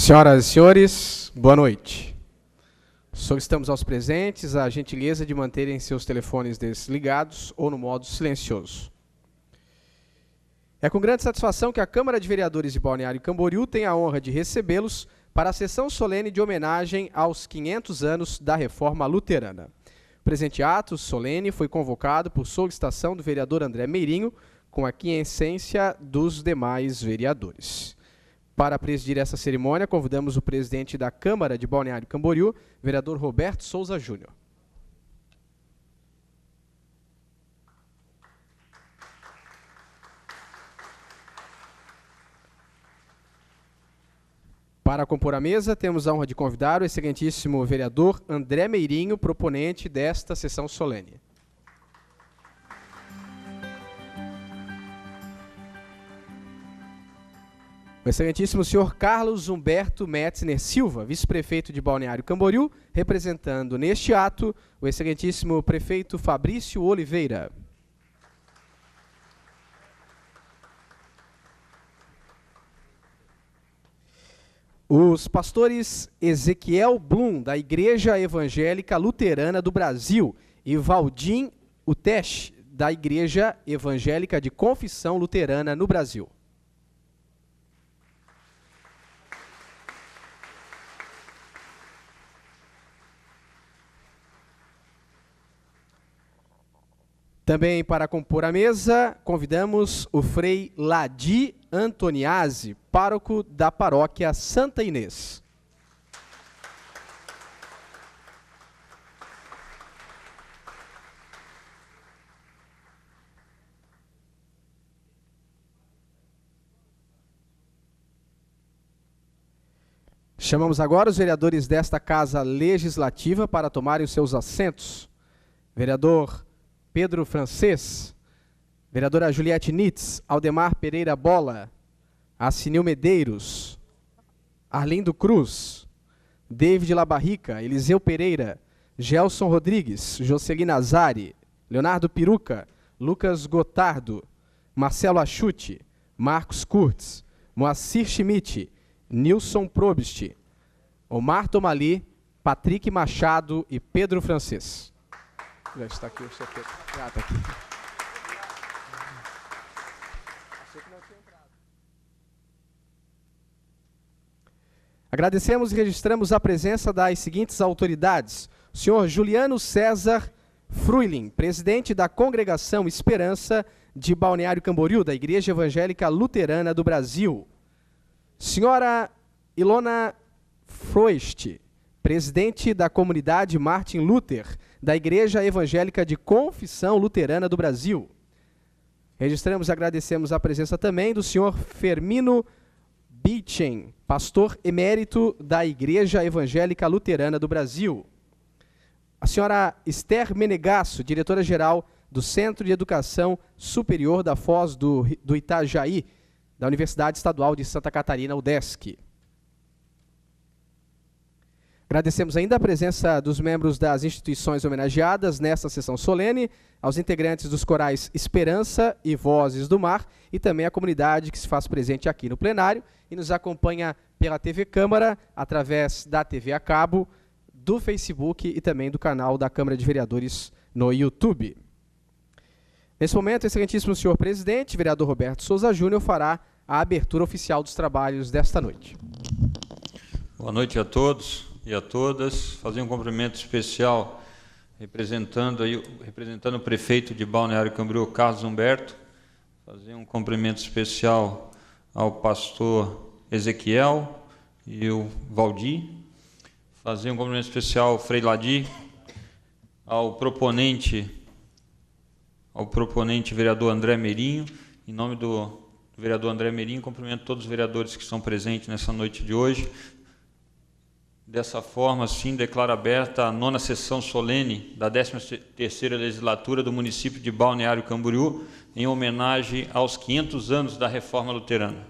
Senhoras e senhores, boa noite. Solicitamos aos presentes a gentileza de manterem seus telefones desligados ou no modo silencioso. É com grande satisfação que a Câmara de Vereadores de Balneário Camboriú tem a honra de recebê-los para a sessão solene de homenagem aos 500 anos da Reforma Luterana. O presente ato solene foi convocado por solicitação do vereador André Meirinho, com a aquiescência dos demais vereadores. Para presidir essa cerimônia, convidamos o presidente da Câmara de Balneário Camboriú, vereador Roberto Souza Júnior. Para compor a mesa, temos a honra de convidar o excelentíssimo vereador André Meirinho, proponente desta sessão solene. O excelentíssimo senhor Carlos Humberto Metzner Silva, vice-prefeito de Balneário Camboriú, representando neste ato o excelentíssimo prefeito Fabrício Oliveira. Os pastores Ezequiel Blum, da Igreja Evangélica Luterana do Brasil, e Valdim Utesh, da Igreja Evangélica de Confissão Luterana no Brasil. Também para compor a mesa, convidamos o Frei Ladi Antoniazzi, pároco da paróquia Santa Inês. Chamamos agora os vereadores desta Casa Legislativa para tomarem os seus assentos. Vereador Pedro Francês, vereadora Juliette Nitz, Aldemar Pereira Bola, Assinil Medeiros, Arlindo Cruz, David Labarrica, Eliseu Pereira, Gelson Rodrigues, Jocelina Azari, Leonardo Piruca, Lucas Gotardo, Marcelo Achute, Marcos Kurtz, Moacir Schmidt, Nilson Probst, Omar Tomali, Patrick Machado e Pedro Francês. Já está aqui o seu Pedro. Ah, está aqui. Agradecemos e registramos a presença das seguintes autoridades. O senhor Juliano César Fruilin, presidente da Congregação Esperança de Balneário Camboriú, da Igreja Evangélica Luterana do Brasil. Senhora Ilona Froest, presidente da comunidade Martin Luther, da Igreja Evangélica de Confissão Luterana do Brasil. Registramos e agradecemos a presença também do senhor Fermino Bichen, pastor emérito da Igreja Evangélica Luterana do Brasil. A senhora Esther Menegasso, diretora-geral do Centro de Educação Superior da Foz do Itajaí, da Universidade Estadual de Santa Catarina, UDESC. Agradecemos ainda a presença dos membros das instituições homenageadas nesta sessão solene, aos integrantes dos corais Esperança e Vozes do Mar e também a comunidade que se faz presente aqui no plenário e nos acompanha pela TV Câmara, através da TV a cabo, do Facebook e também do canal da Câmara de Vereadores no YouTube. Nesse momento, excelentíssimo senhor presidente, vereador Roberto Souza Júnior, fará a abertura oficial dos trabalhos desta noite. Boa noite a todos e a todas. Fazer um cumprimento especial representando o prefeito de Balneário Camboriú, Carlos Humberto. Fazer um cumprimento especial ao pastor Ezequiel e o Valdir. Fazer um cumprimento especial ao Frei Ladi, ao proponente vereador André Meirinho. Em nome do vereador André Meirinho, cumprimento todos os vereadores que estão presentes nessa noite de hoje. Dessa forma, assim, declaro aberta a 9ª sessão solene da 13ª legislatura do município de Balneário Camboriú, em homenagem aos 500 anos da Reforma Luterana.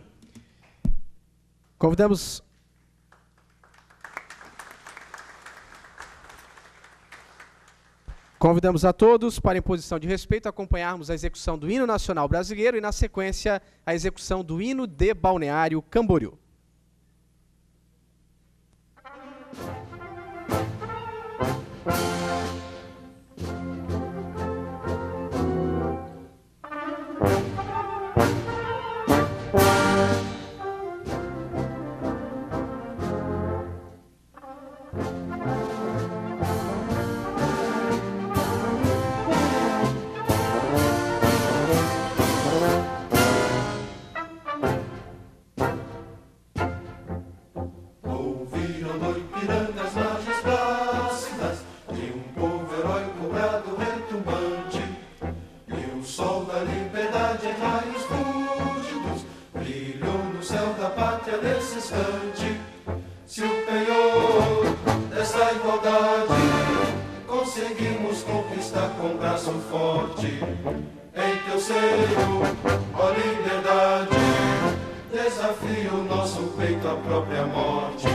Convidamos a todos para, em posição de respeito, acompanharmos a execução do hino nacional brasileiro e, na sequência, a execução do hino de Balneário Camboriú. feito a própria morte.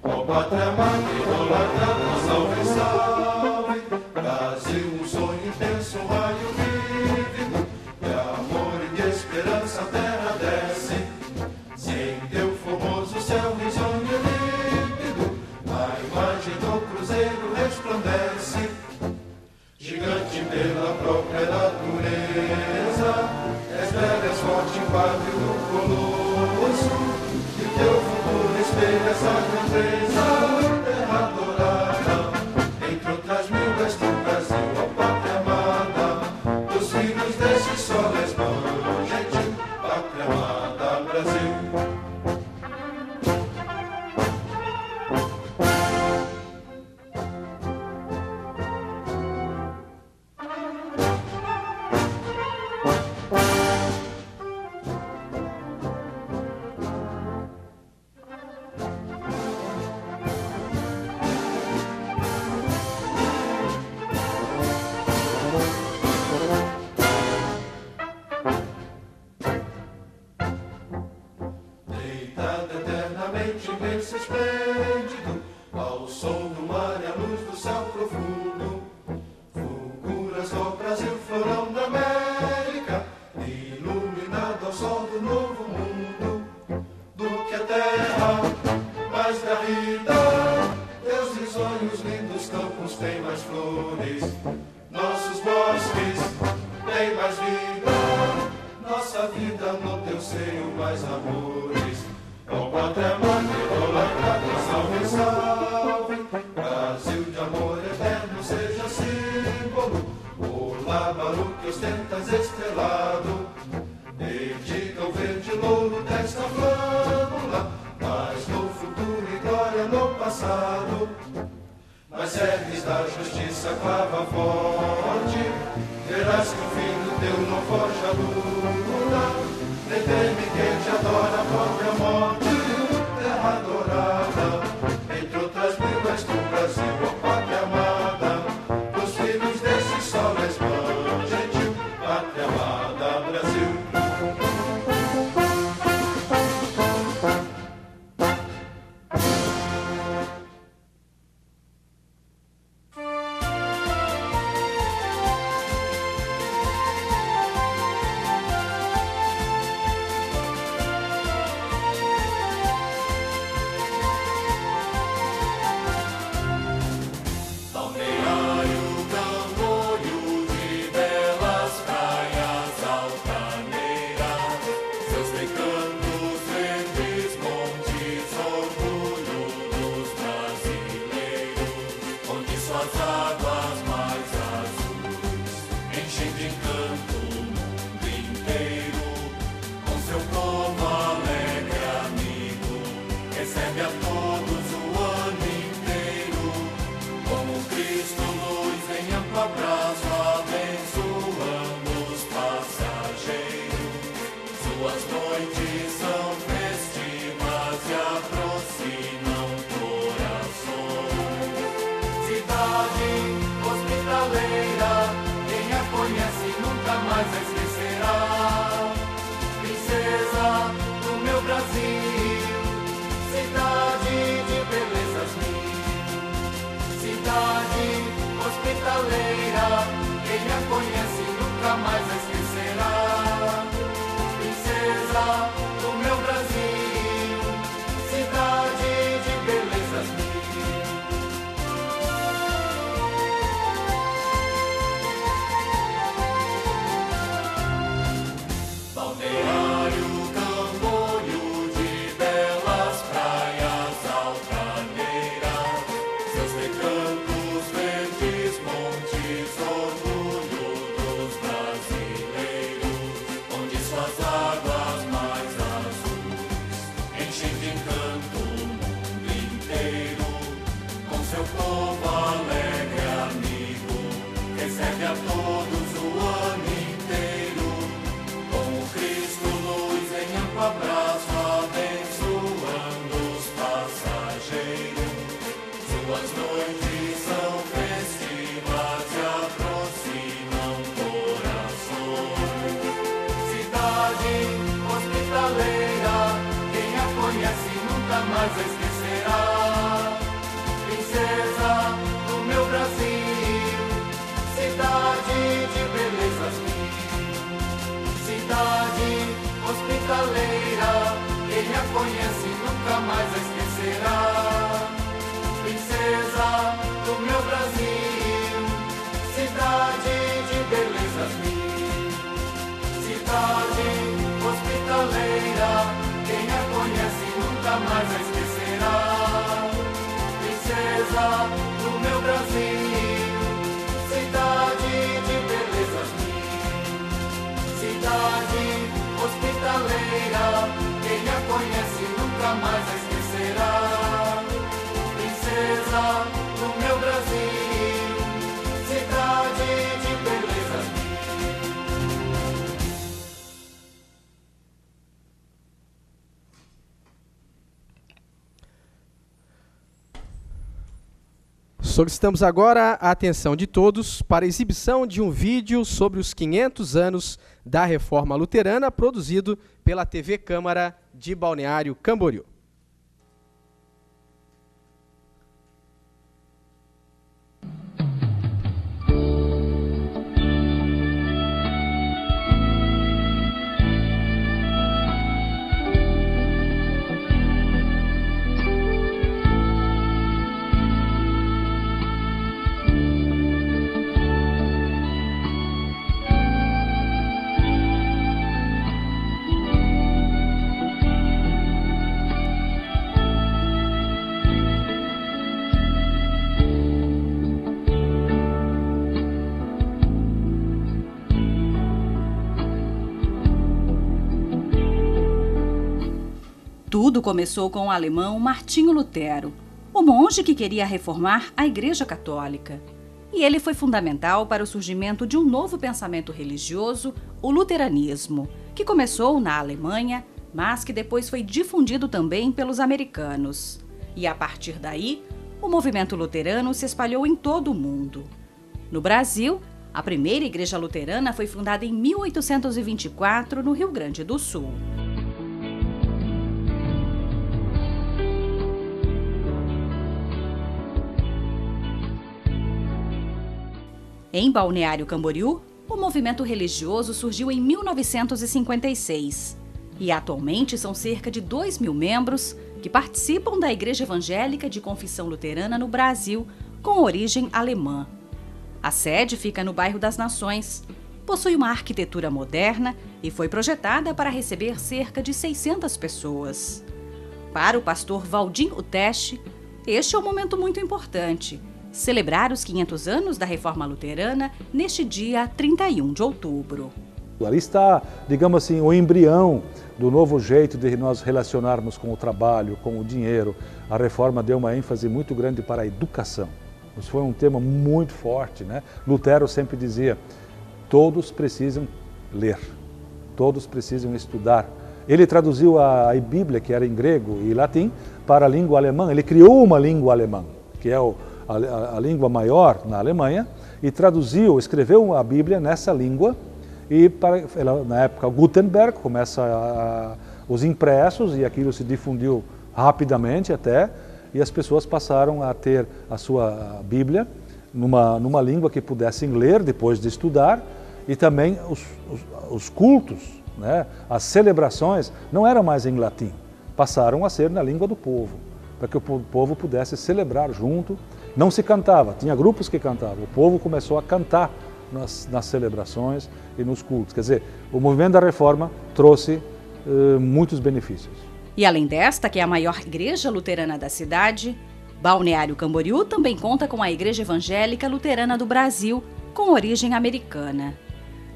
Ó pátria amada, idolatrada, salve, salve. Brasil, um sonho intenso, um raio vívido, de amor e de esperança a terra desce. Sem teu formoso céu risonho e límpido, a imagem do cruzeiro resplandece. Gigante pela própria natureza, és velho, és forte, impávido do colosso, e o teu futuro espelha essa grandeza. Terra adorada, entre outras mil és do Brasil, ó pátria amada, dos filhos desse sol és mãe gentil, pátria amada, Brasil. Deitado eternamente imenso esplêndido, ao som do mar e à luz do céu profundo, fulguras do Brasil, florão da América, iluminado ao sol do novo mundo. Do que a terra mais garrida, teus risonhos lindos campos têm mais flores, nossos bosques têm mais vida, nossa vida no teu seio mais amores. Ó pátria amada, idolatrada, salve, salve. Brasil de amor eterno seja símbolo, o lábaro que ostentas estrelado. Dedica o verde louro desta flâmula, mas no futuro e glória no passado. Mas serves da justiça clava forte, verás que o fim do teu não foge a luta. Nem teme quem te adora a própria morte. Terra adorada, entre outras mil és do Brasil, ó pátria amada, dos filhos desse sol és mãe gentil, pátria amada, Brasil. Cidade hospitaleira, quem a conhece nunca nunca mais a esquecerá. Princesa do meu Brasil, cidade de belezas mil, cidade hospitaleira, quem a conhece nunca mais a esquecerá. Princesa do meu Brasil, cidade de belezas mil, cidade hospitaleira, quem a conhece nunca mais a esquecerá. Princesa do meu Brasil, cidade de belezas mil, cidade hospitaleira, quem a conhece nunca mais a esquecerá. Princesa do meu Brasil, cidade de belezas mil. Solicitamos agora a atenção de todos para a exibição de um vídeo sobre os 500 anos da Reforma Luterana, produzido pela TV Câmara de Balneário Camboriú. Tudo começou com o alemão Martinho Lutero, o monge que queria reformar a Igreja Católica. E ele foi fundamental para o surgimento de um novo pensamento religioso, o luteranismo, que começou na Alemanha, mas que depois foi difundido também pelos americanos. E a partir daí, o movimento luterano se espalhou em todo o mundo. No Brasil, a primeira igreja luterana foi fundada em 1824, no Rio Grande do Sul. Em Balneário Camboriú, o movimento religioso surgiu em 1956 e atualmente são cerca de 2.000 membros que participam da Igreja Evangélica de Confissão Luterana no Brasil, com origem alemã. A sede fica no bairro das Nações, possui uma arquitetura moderna e foi projetada para receber cerca de 600 pessoas. Para o pastor Valdim Uteste, este é um momento muito importante, celebrar os 500 anos da Reforma Luterana neste dia 31 de outubro. Ali está, digamos assim, o embrião do novo jeito de nós relacionarmos com o trabalho, com o dinheiro. A Reforma deu uma ênfase muito grande para a educação. Isso foi um tema muito forte, né? Lutero sempre dizia, todos precisam ler, todos precisam estudar. Ele traduziu a Bíblia, que era em grego e latim, para a língua alemã. Ele criou uma língua alemã, que é a língua maior na Alemanha, e traduziu, escreveu a Bíblia nessa língua, e na época Gutenberg começa os impressos, e aquilo se difundiu rapidamente até, e as pessoas passaram a ter a sua Bíblia numa língua que pudessem ler depois de estudar, e também os cultos, né, as celebrações não eram mais em latim, passaram a ser na língua do povo, para que o povo pudesse celebrar junto. Não se cantava, tinha grupos que cantavam, o povo começou a cantar nas celebrações e nos cultos. Quer dizer, o movimento da Reforma trouxe muitos benefícios. E além desta, que é a maior igreja luterana da cidade, Balneário Camboriú também conta com a Igreja Evangélica Luterana do Brasil, com origem americana.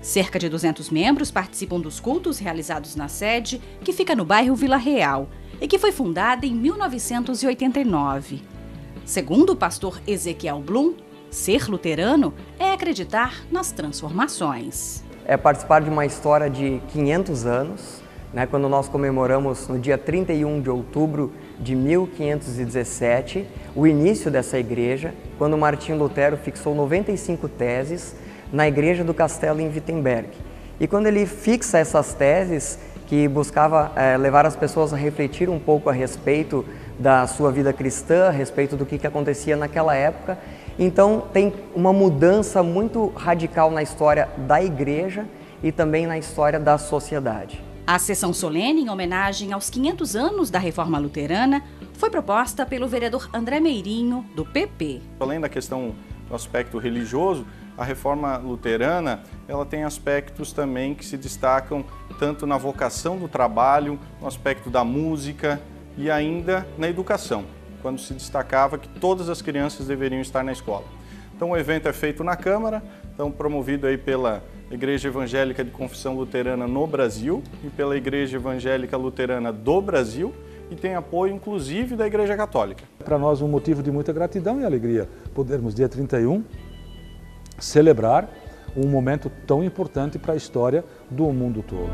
Cerca de 200 membros participam dos cultos realizados na sede, que fica no bairro Vila Real, e que foi fundada em 1989. Segundo o pastor Ezequiel Blum, ser luterano é acreditar nas transformações. É participar de uma história de 500 anos, né, quando nós comemoramos no dia 31 de outubro de 1517, o início dessa igreja, quando Martinho Lutero fixou 95 teses na igreja do castelo em Wittenberg. E quando ele fixa essas teses, que buscava levar as pessoas a refletir um pouco a respeito da sua vida cristã, a respeito do que acontecia naquela época. Então tem uma mudança muito radical na história da igreja e também na história da sociedade. A sessão solene, em homenagem aos 500 anos da Reforma Luterana, foi proposta pelo vereador André Meirinho, do PP. Além da questão do aspecto religioso, a Reforma Luterana ela tem aspectos também que se destacam tanto na vocação do trabalho, no aspecto da música e ainda na educação, quando se destacava que todas as crianças deveriam estar na escola. Então o evento é feito na Câmara, então promovido aí pela Igreja Evangélica de Confissão Luterana no Brasil e pela Igreja Evangélica Luterana do Brasil e tem apoio inclusive da Igreja Católica. Para nós um motivo de muita gratidão e alegria podermos dia 31 celebrar um momento tão importante para a história do mundo todo.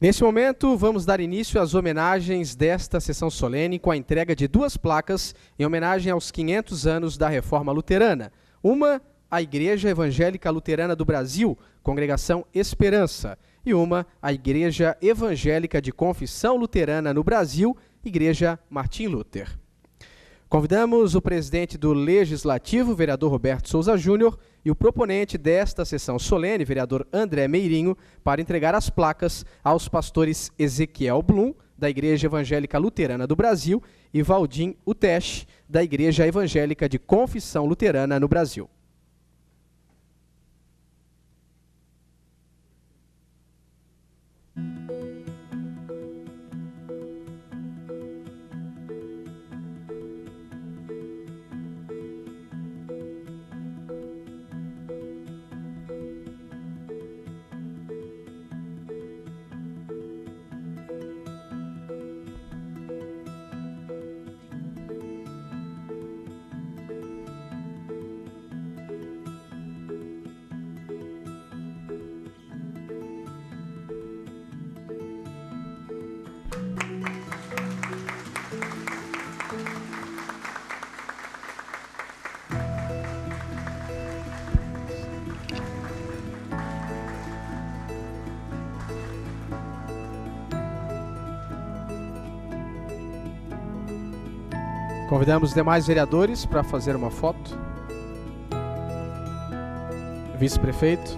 Nesse momento, vamos dar início às homenagens desta sessão solene com a entrega de 2 placas em homenagem aos 500 anos da Reforma Luterana. Uma, à Igreja Evangélica Luterana do Brasil, Congregação Esperança, e uma, à Igreja Evangélica de Confissão Luterana no Brasil, Igreja Martim Luther. Convidamos o presidente do Legislativo, vereador Roberto Souza Júnior, e o proponente desta sessão solene, vereador André Meirinho, para entregar as placas aos pastores Ezequiel Blum, da Igreja Evangélica Luterana do Brasil, e Valdim Utesh, da Igreja Evangélica de Confissão Luterana no Brasil. Convidamos os demais vereadores para fazer uma foto. Vice-prefeito.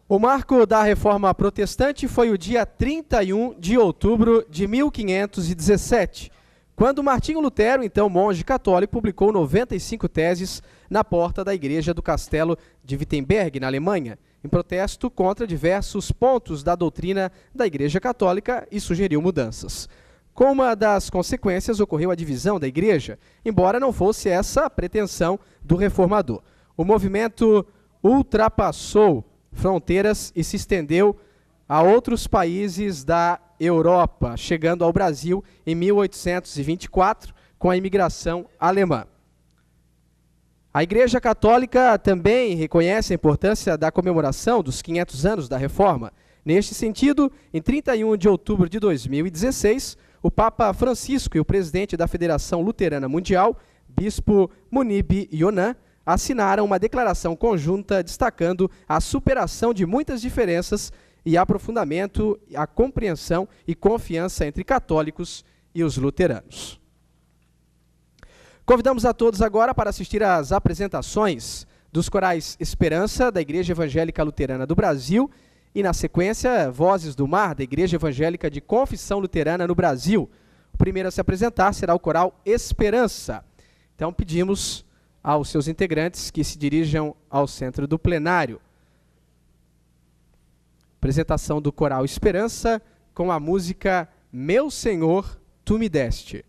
O marco da Reforma Protestante foi o dia 31 de outubro de 1517, quando Martinho Lutero, então monge católico, publicou 95 teses na porta da igreja do castelo de Wittenberg, na Alemanha, em protesto contra diversos pontos da doutrina da Igreja Católica e sugeriu mudanças. Com uma das consequências, ocorreu a divisão da igreja, embora não fosse essa a pretensão do reformador. o movimento ultrapassou fronteiras e se estendeu a outros países da Europa, chegando ao Brasil em 1824 com a imigração alemã. A Igreja Católica também reconhece a importância da comemoração dos 500 anos da Reforma. Neste sentido, em 31 de outubro de 2016, o Papa Francisco e o presidente da Federação Luterana Mundial, Bispo Munib Yonan, assinaram uma declaração conjunta destacando a superação de muitas diferenças e aprofundamento, a compreensão e confiança entre católicos e os luteranos. Convidamos a todos agora para assistir às apresentações dos corais Esperança, da Igreja Evangélica Luterana do Brasil, e, na sequência, Vozes do Mar, da Igreja Evangélica de Confissão Luterana no Brasil. O primeiro a se apresentar será o coral Esperança. Então, pedimos aos seus integrantes que se dirijam ao centro do plenário. Apresentação do coral Esperança com a música Meu Senhor, Tu Me Deste.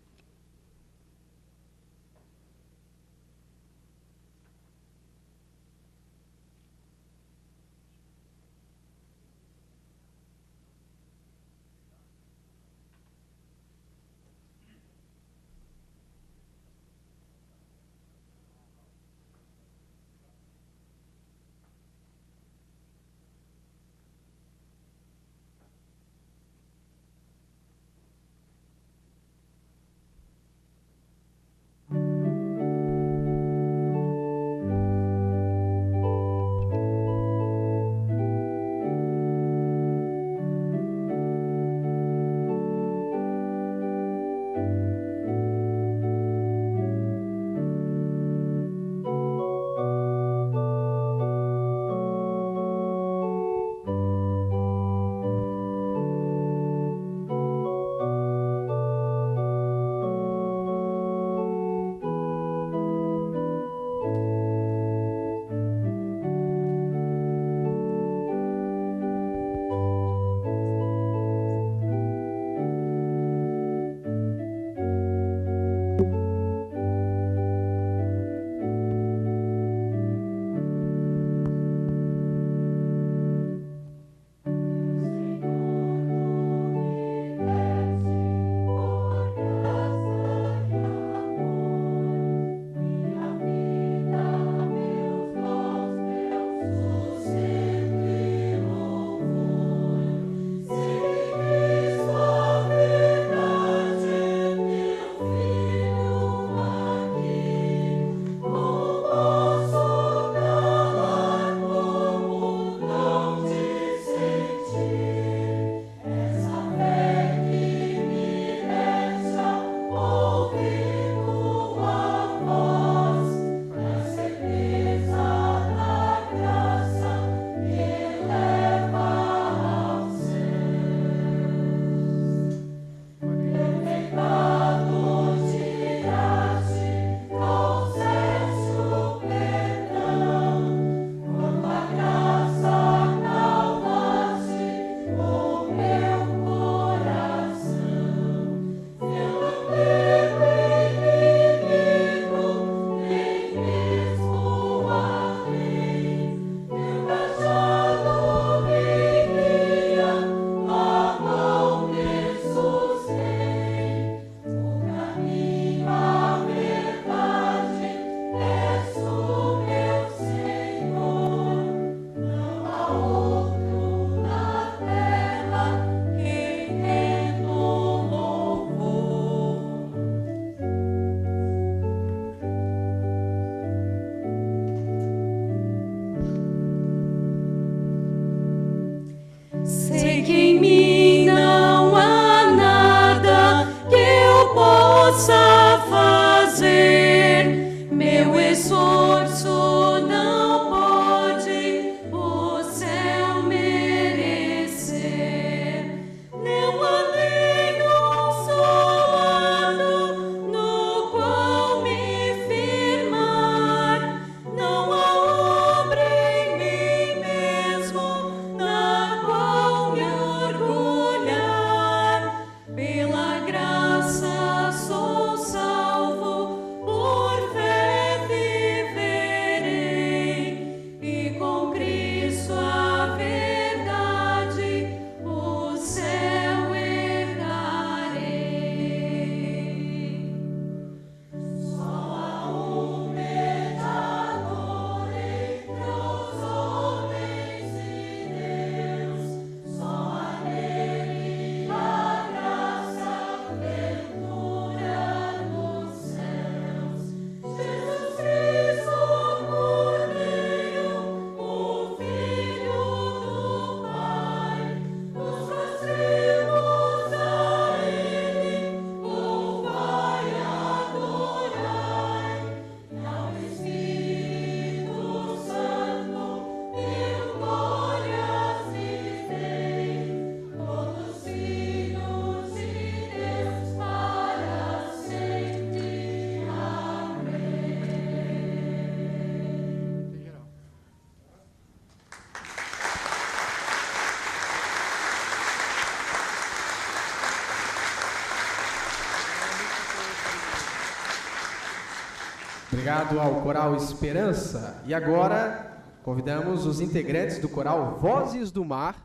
chegado ao Coral Esperança. E agora convidamos os integrantes do Coral Vozes do Mar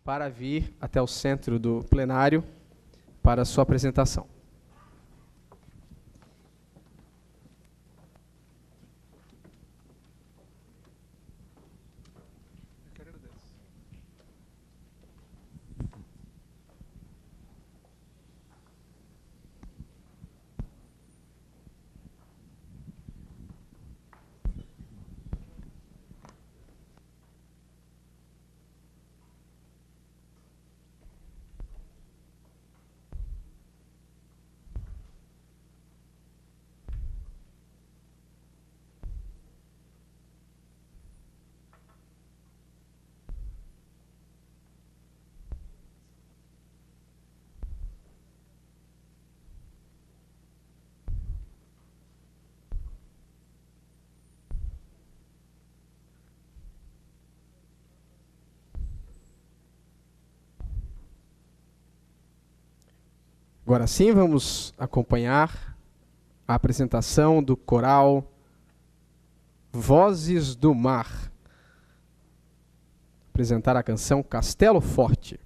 para vir até o centro do plenário para a sua apresentação. Agora sim, vamos acompanhar a apresentação do coral Vozes do Mar. Apresentar a canção Castelo Forte.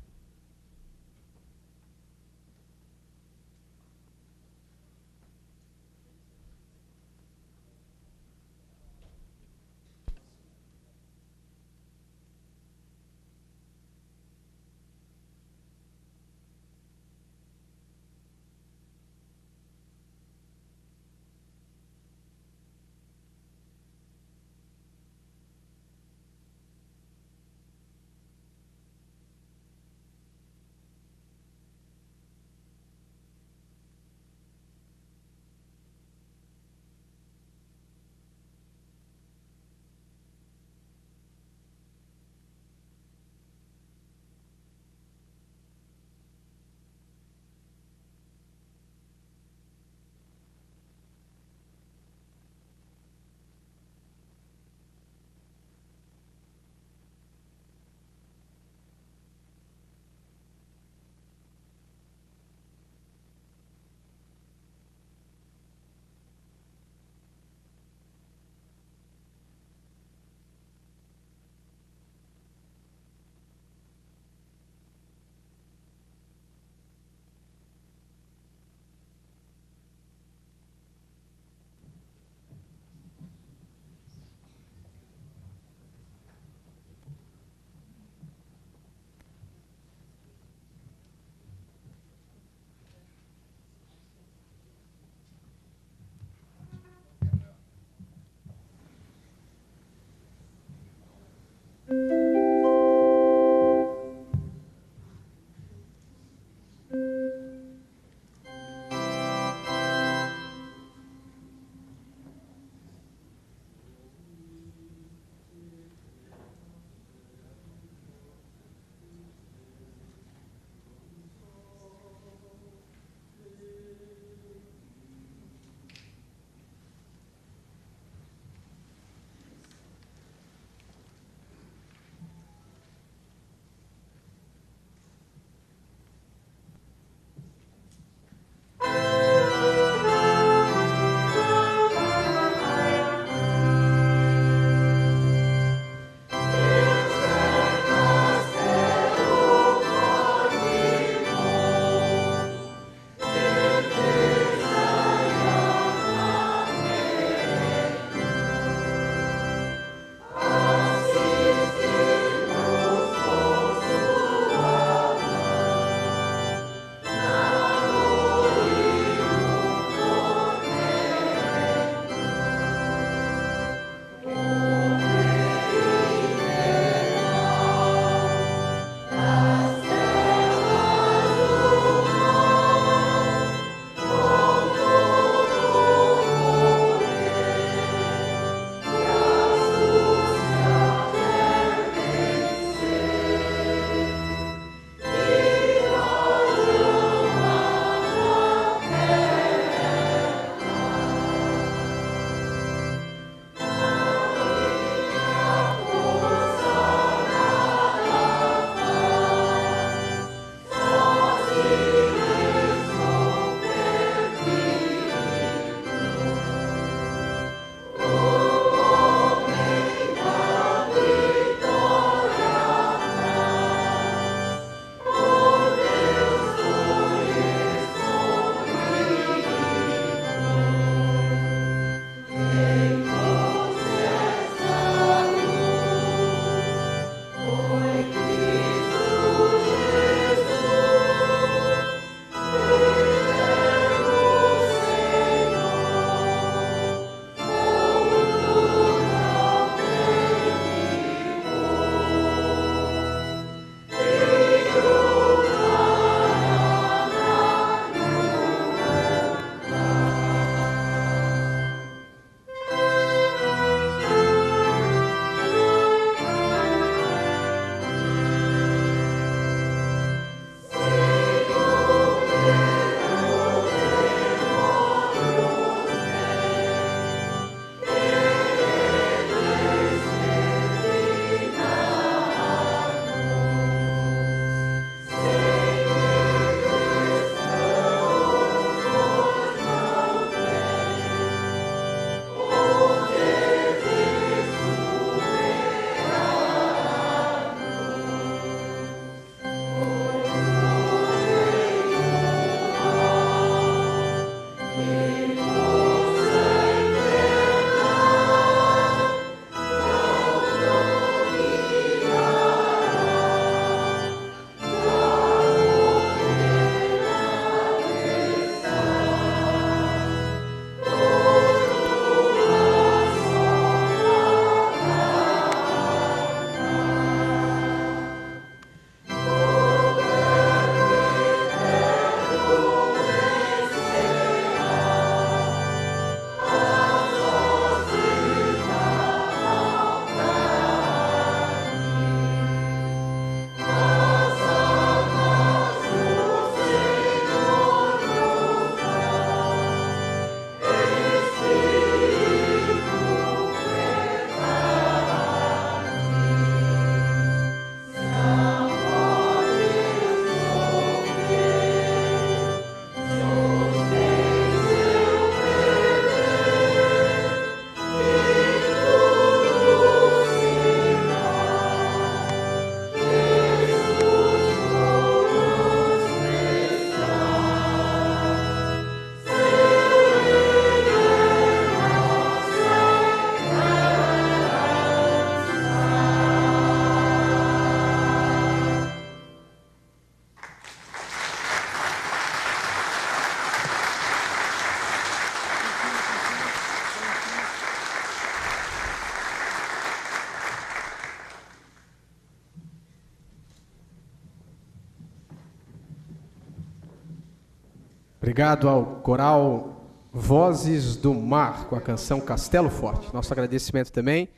Obrigado ao coral Vozes do Mar, com a canção Castelo Forte. Nosso agradecimento também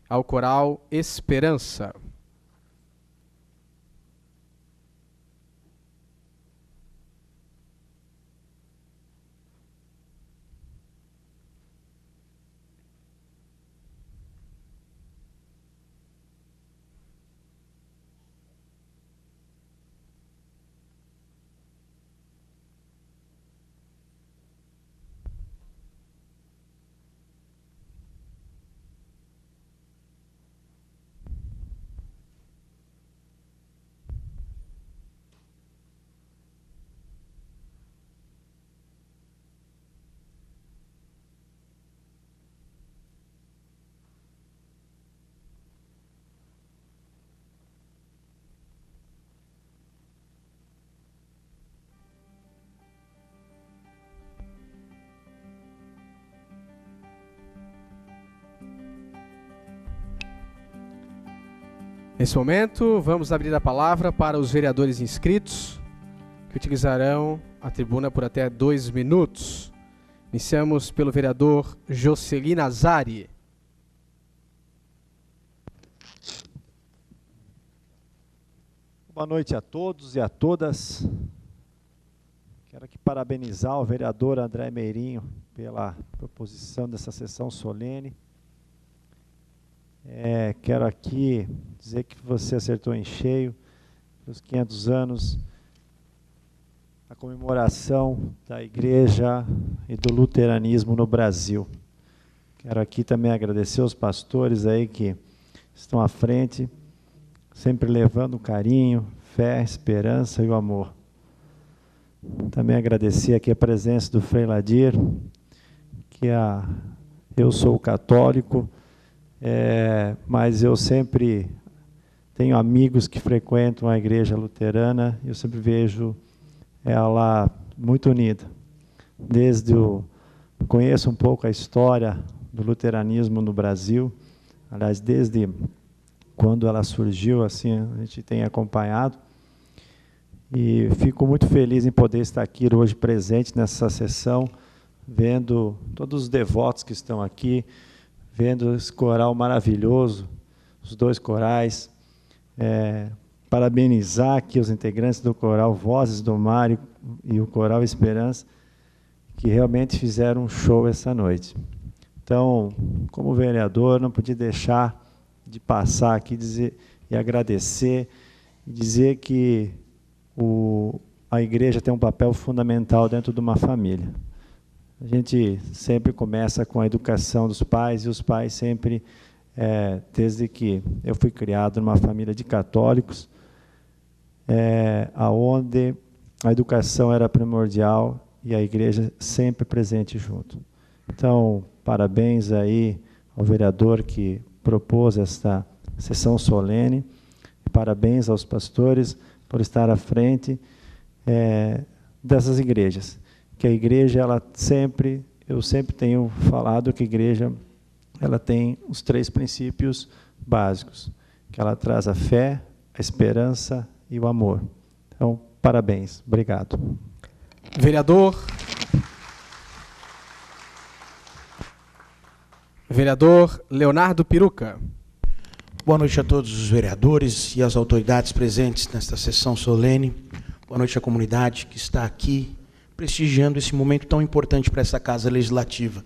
ao coral Esperança. Nesse momento, vamos abrir a palavra para os vereadores inscritos, que utilizarão a tribuna por até 2 minutos. Iniciamos pelo vereador Jocely Nazari. Boa noite a todos e a todas. Quero aqui parabenizar o vereador André Meirinho pela proposição dessa sessão solene. Quero aqui dizer que você acertou em cheio os 500 anos, a comemoração da Igreja e do luteranismo no Brasil. Quero aqui também agradecer aos pastores aí que estão à frente, sempre levando carinho, fé, esperança e o amor. Também agradecer aqui a presença do Frei Ladir, que eu sou católico, mas eu sempre tenho amigos que frequentam a igreja luterana e eu sempre vejo ela muito unida. Conheço um pouco a história do luteranismo no Brasil, aliás, desde quando ela surgiu, assim, a gente tem acompanhado, e fico muito feliz em poder estar aqui hoje presente nessa sessão, vendo todos os devotos que estão aqui, vendo esse coral maravilhoso, os 2 corais, parabenizar aqui os integrantes do coral Vozes do Mar e o coral Esperança, que realmente fizeram um show essa noite. Então, como vereador, não podia deixar de passar aqui e agradecer, e dizer que a igreja tem um papel fundamental dentro de uma família. A gente sempre começa com a educação dos pais, e os pais sempre, desde que eu fui criado numa família de católicos, onde a educação era primordial e a igreja sempre presente junto. Então, parabéns aí ao vereador que propôs esta sessão solene, parabéns aos pastores por estar à frente dessas igrejas. Que a igreja, eu sempre tenho falado que a igreja ela tem os 3 princípios básicos, que ela traz a fé, a esperança e o amor. Então, parabéns. Obrigado. Vereador Leonardo Piruca. Boa noite a todos os vereadores e as autoridades presentes nesta sessão solene. Boa noite à comunidade que está aqui prestigiando esse momento tão importante para essa Casa Legislativa,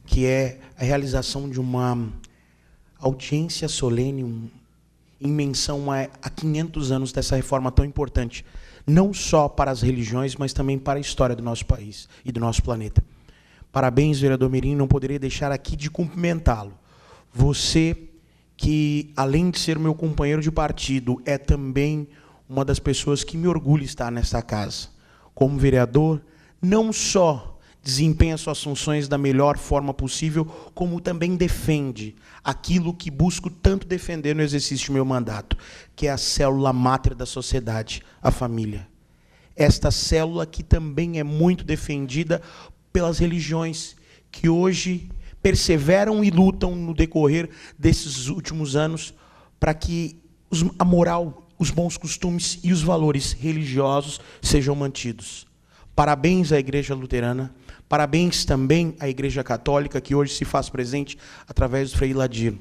que é a realização de uma audiência solene em menção a 500 anos dessa reforma tão importante, não só para as religiões, mas também para a história do nosso país e do nosso planeta. Parabéns, vereador Meirinho, não poderia deixar aqui de cumprimentá-lo. Você que, além de ser meu companheiro de partido, é também uma das pessoas que me orgulha estar nesta casa. Como vereador, não só desempenha suas funções da melhor forma possível, como também defende aquilo que busco tanto defender no exercício do meu mandato, que é a célula máter da sociedade, a família. Esta célula que também é muito defendida pelas religiões, que hoje perseveram e lutam no decorrer desses últimos anos para que a moral, os bons costumes e os valores religiosos sejam mantidos. Parabéns à Igreja Luterana, parabéns também à Igreja Católica, que hoje se faz presente através do Frei Ladir.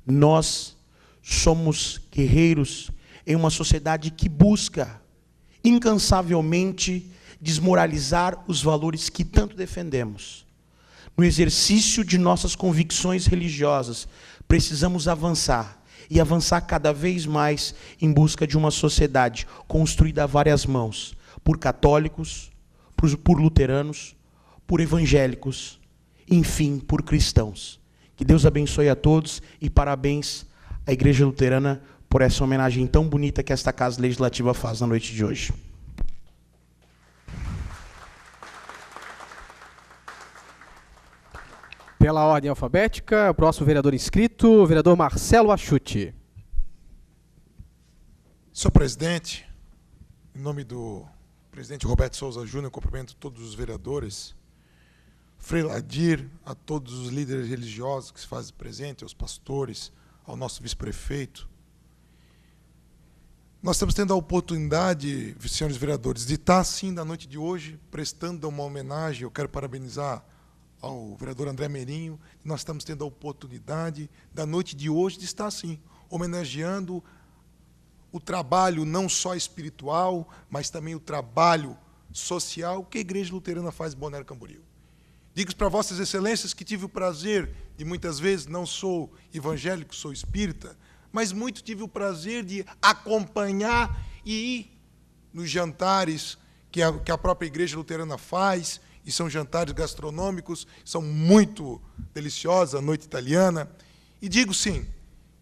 Nós somos guerreiros em uma sociedade que busca incansavelmente desmoralizar os valores que tanto defendemos. No exercício de nossas convicções religiosas, precisamos avançar, e avançar cada vez mais em busca de uma sociedade construída a várias mãos, por católicos, por luteranos, por evangélicos, enfim, por cristãos. Que Deus abençoe a todos e parabéns à Igreja Luterana por essa homenagem tão bonita que esta Casa Legislativa faz na noite de hoje. Pela ordem alfabética, o próximo vereador inscrito, o vereador Marcelo Achuti. Senhor presidente, em nome do presidente Roberto Souza Júnior, cumprimento todos os vereadores, Frei Ladir, a todos os líderes religiosos que se fazem presentes, aos pastores, ao nosso vice-prefeito. Nós estamos tendo a oportunidade, senhores vereadores, de estar, sim, na noite de hoje, prestando uma homenagem. Eu quero parabenizar ao vereador André Meirinho. Nós estamos tendo a oportunidade, da noite de hoje, de estar, sim, homenageando o trabalho não só espiritual, mas também o trabalho social que a Igreja Luterana faz em Balneário Camboriú. Digo para vossas excelências que tive o prazer de, muitas vezes, não sou evangélico, sou espírita, mas muito tive o prazer de acompanhar e ir nos jantares que a própria Igreja Luterana faz, e são jantares gastronômicos, são muito deliciosos, a noite italiana. E digo, sim,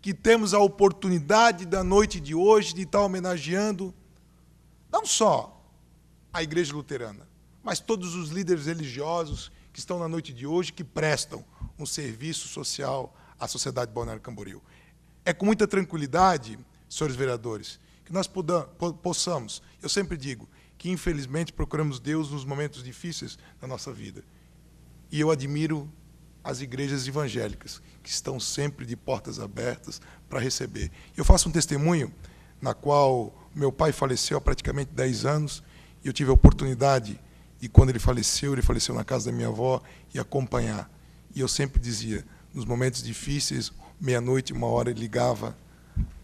que temos a oportunidade da noite de hoje de estar homenageando não só a Igreja Luterana, mas todos os líderes religiosos que estão na noite de hoje, que prestam um serviço social à sociedade de Balneário Camboriú. É com muita tranquilidade, senhores vereadores, que nós possamos, eu sempre digo, que infelizmente procuramos Deus nos momentos difíceis da nossa vida. E eu admiro as igrejas evangélicas, que estão sempre de portas abertas para receber. Eu faço um testemunho, na qual meu pai faleceu há praticamente 10 anos, e eu tive a oportunidade de, quando ele faleceu na casa da minha avó, e acompanhar. E eu sempre dizia, nos momentos difíceis, meia-noite, 1h, ele ligava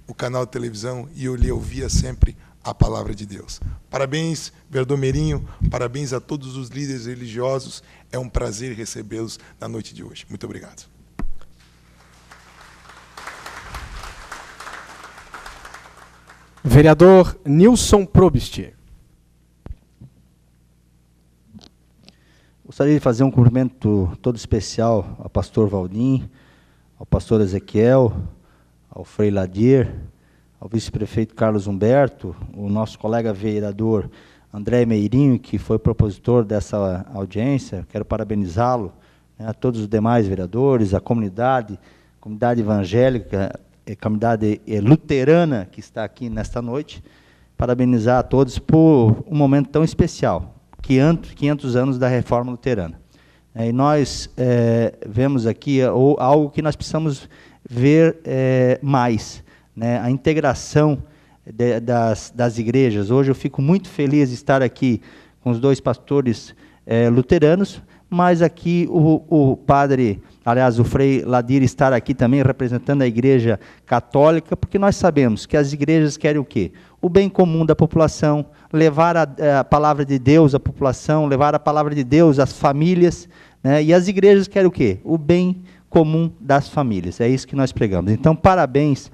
o canal de televisão e eu lhe ouvia sempre a palavra de Deus. Parabéns, vereador Meirinho, parabéns a todos os líderes religiosos. É um prazer recebê-los na noite de hoje. Muito obrigado. Vereador Nilson Probst. Gostaria de fazer um cumprimento todo especial ao pastor Valdim, ao pastor Ezequiel, ao Frei Ladir, ao vice-prefeito Carlos Humberto, o nosso colega vereador André Meirinho, que foi propositor dessa audiência. Quero parabenizá-lo, a todos os demais vereadores, a comunidade evangélica, a comunidade luterana que está aqui nesta noite. Parabenizar a todos por um momento tão especial, 500 anos da Reforma Luterana. E nós vemos aqui algo que nós precisamos ver mais, né, a integração das igrejas. Hoje eu fico muito feliz de estar aqui com os dois pastores luteranos, mas aqui o padre, aliás, o Frei Ladir estar aqui também representando a Igreja Católica, porque nós sabemos que as igrejas querem o quê? O bem comum da população, levar a palavra de Deus à população, levar a palavra de Deus às famílias, né, e as igrejas querem o quê? O bem comum das famílias. É isso que nós pregamos. Então, parabéns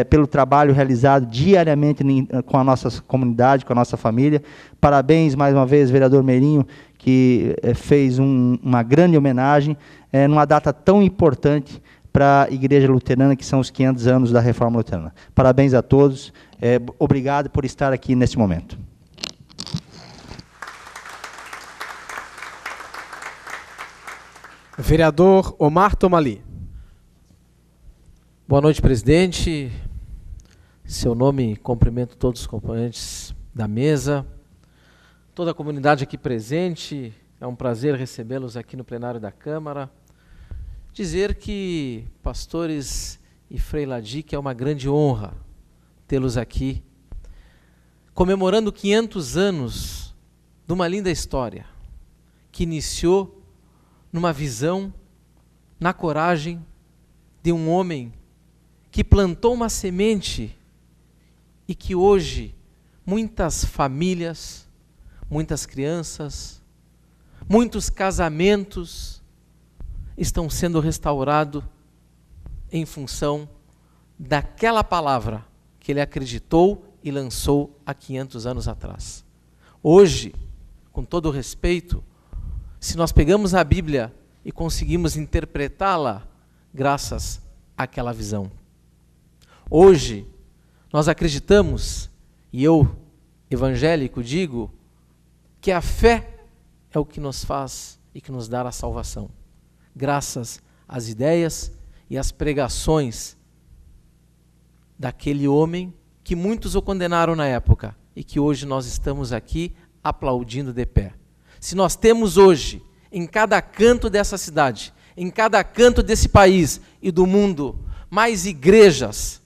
pelo trabalho realizado diariamente com a nossa comunidade, com a nossa família. Parabéns, mais uma vez, vereador Meirinho, que fez uma grande homenagem numa data tão importante para a Igreja Luterana, que são os 500 anos da Reforma Luterana. Parabéns a todos. Obrigado por estar aqui neste momento. Vereador Omar Tomali. Boa noite, presidente. Seu nome, cumprimento todos os componentes da mesa, toda a comunidade aqui presente. É um prazer recebê-los aqui no plenário da Câmara. Dizer que pastores e Frei Ladir, que é uma grande honra tê-los aqui, comemorando 500 anos de uma linda história que iniciou numa visão, na coragem de um homem que plantou uma semente e que hoje muitas famílias, muitas crianças, muitos casamentos estão sendo restaurados em função daquela palavra que ele acreditou e lançou há 500 anos atrás. Hoje, com todo o respeito, se nós pegamos a Bíblia e conseguimos interpretá-la graças àquela visão. Hoje, nós acreditamos, e eu, evangélico, digo, que a fé é o que nos faz e que nos dá a salvação, graças às ideias e às pregações daquele homem que muitos o condenaram na época e que hoje nós estamos aqui aplaudindo de pé. Se nós temos hoje, em cada canto dessa cidade, em cada canto desse país e do mundo, mais igrejas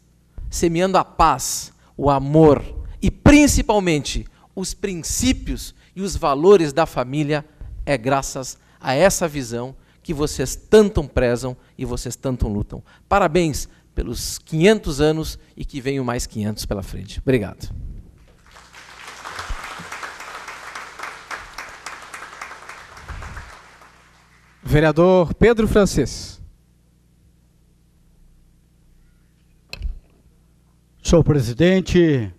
semeando a paz, o amor e principalmente os princípios e os valores da família, é graças a essa visão que vocês tanto prezam e vocês tanto lutam. Parabéns pelos 500 anos e que venham mais 500 pela frente. Obrigado. Vereador Pedro Francês. Senhor presidente,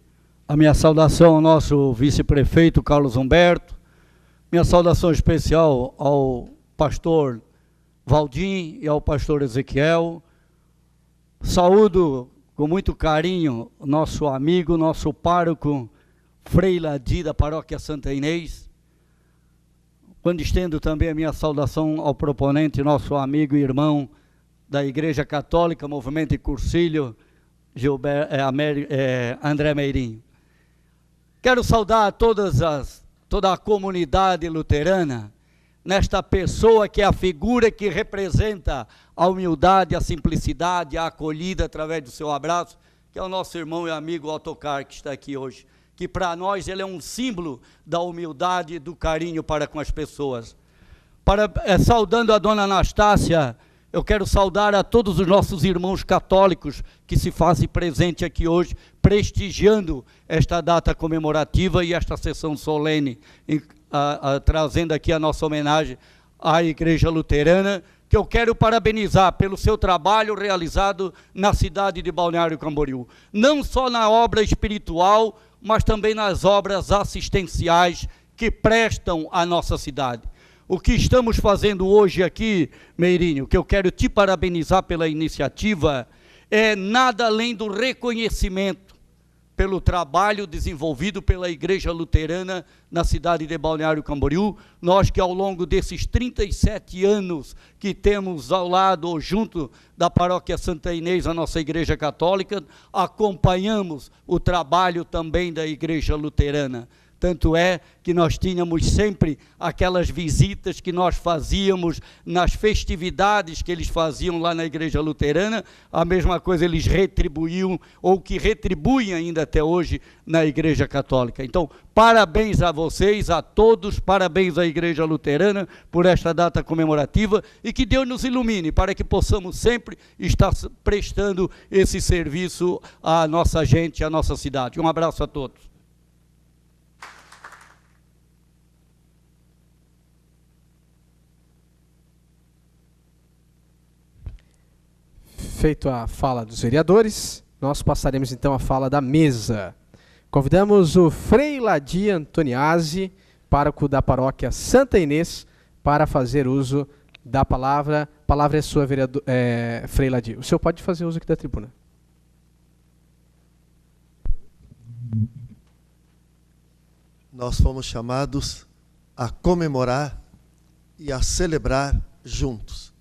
a minha saudação ao nosso vice-prefeito Carlos Humberto, minha saudação especial ao pastor Valdim e ao pastor Ezequiel. Saúdo com muito carinho nosso amigo, nosso pároco, Frei Ladi da Paróquia Santa Inês. Quando estendo também a minha saudação ao proponente, nosso amigo e irmão da Igreja Católica, Movimento e Cursilho, André Meirinho. Quero saudar toda a comunidade luterana, nesta pessoa que é a figura que representa a humildade, a simplicidade, a acolhida através do seu abraço, que é o nosso irmão e amigo Autocar, que está aqui hoje, que para nós ele é um símbolo da humildade e do carinho para com as pessoas. Saudando a dona Anastácia, eu quero saudar a todos os nossos irmãos católicos que se fazem presente aqui hoje, prestigiando esta data comemorativa e esta sessão solene, trazendo aqui a nossa homenagem à Igreja Luterana, que eu quero parabenizar pelo seu trabalho realizado na cidade de Balneário Camboriú. Não só na obra espiritual, mas também nas obras assistenciais que prestam à nossa cidade. O que estamos fazendo hoje aqui, Meirinho, que eu quero te parabenizar pela iniciativa, é nada além do reconhecimento pelo trabalho desenvolvido pela Igreja Luterana na cidade de Balneário Camboriú. Nós que ao longo desses 37 anos que temos ao lado ou junto da Paróquia Santa Inês, a nossa Igreja Católica, acompanhamos o trabalho também da Igreja Luterana. Tanto é que nós tínhamos sempre aquelas visitas que nós fazíamos nas festividades que eles faziam lá na Igreja Luterana, a mesma coisa eles retribuíam, ou que retribuem ainda até hoje na Igreja Católica. Então, parabéns a vocês, a todos, parabéns à Igreja Luterana por esta data comemorativa e que Deus nos ilumine para que possamos sempre estar prestando esse serviço à nossa gente, à nossa cidade. Um abraço a todos. Feito a fala dos vereadores, nós passaremos então a fala da mesa. Convidamos o Frei Ladi Antoniazzi, pároco da Paróquia Santa Inês, para fazer uso da palavra. A palavra é sua, Frei Ladi. O senhor pode fazer uso aqui da tribuna. Nós fomos chamados a comemorar e a celebrar juntos.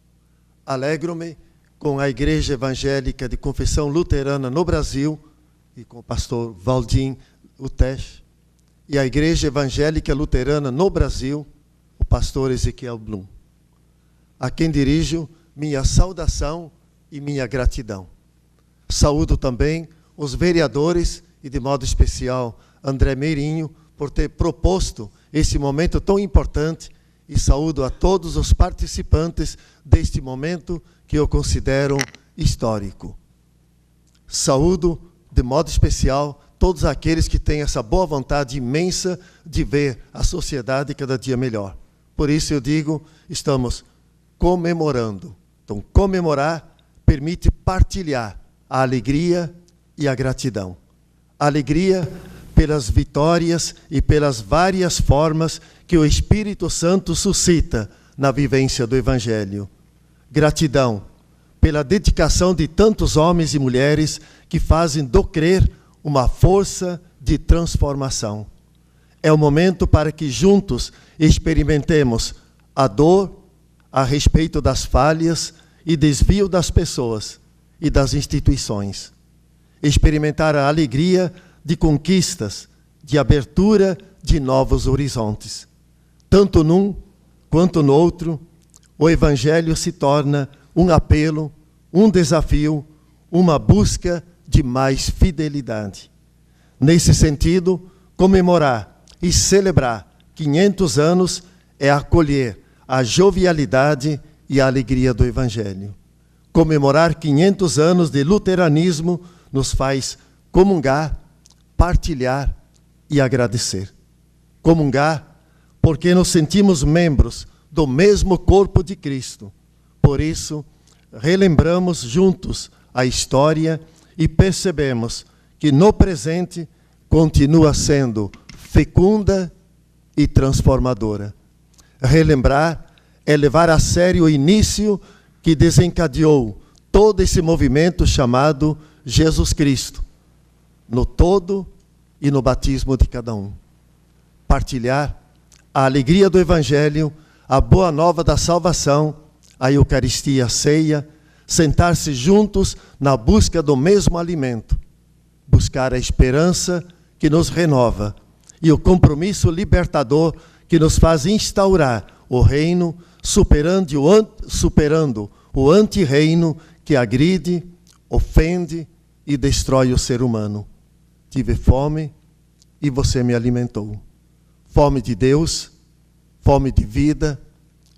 Alegro-me com a Igreja Evangélica de Confissão Luterana no Brasil, e com o pastor Valdim Utesh, e a Igreja Evangélica Luterana no Brasil, o pastor Ezequiel Blum, a quem dirijo minha saudação e minha gratidão. Saúdo também os vereadores, e de modo especial André Meirinho, por ter proposto esse momento tão importante e saúdo a todos os participantes deste momento que eu considero histórico. Saúdo, de modo especial, todos aqueles que têm essa boa vontade imensa de ver a sociedade cada dia melhor. Por isso eu digo, estamos comemorando. Então, comemorar permite partilhar a alegria e a gratidão. A alegria pelas vitórias e pelas várias formas que o Espírito Santo suscita na vivência do Evangelho. Gratidão pela dedicação de tantos homens e mulheres que fazem do crer uma força de transformação. É o momento para que juntos experimentemos a dor a respeito das falhas e desvio das pessoas e das instituições. Experimentar a alegria de conquistas, de abertura de novos horizontes. Tanto num quanto no outro, o Evangelho se torna um apelo, um desafio, uma busca de mais fidelidade. Nesse sentido, comemorar e celebrar 500 anos é acolher a jovialidade e a alegria do Evangelho. Comemorar 500 anos de luteranismo nos faz comungar, partilhar e agradecer. Comungar porque nos sentimos membros do mesmo corpo de Cristo. Por isso, relembramos juntos a história e percebemos que no presente continua sendo fecunda e transformadora. Relembrar é levar a sério o início que desencadeou todo esse movimento chamado Jesus Cristo, no todo e no batismo de cada um. Partilhar a alegria do Evangelho, a boa nova da salvação, a Eucaristia, a ceia, sentar-se juntos na busca do mesmo alimento, buscar a esperança que nos renova e o compromisso libertador que nos faz instaurar o reino, superando o anti-reino que agride, ofende e destrói o ser humano. Tive fome e você me alimentou. Fome de Deus, fome de vida,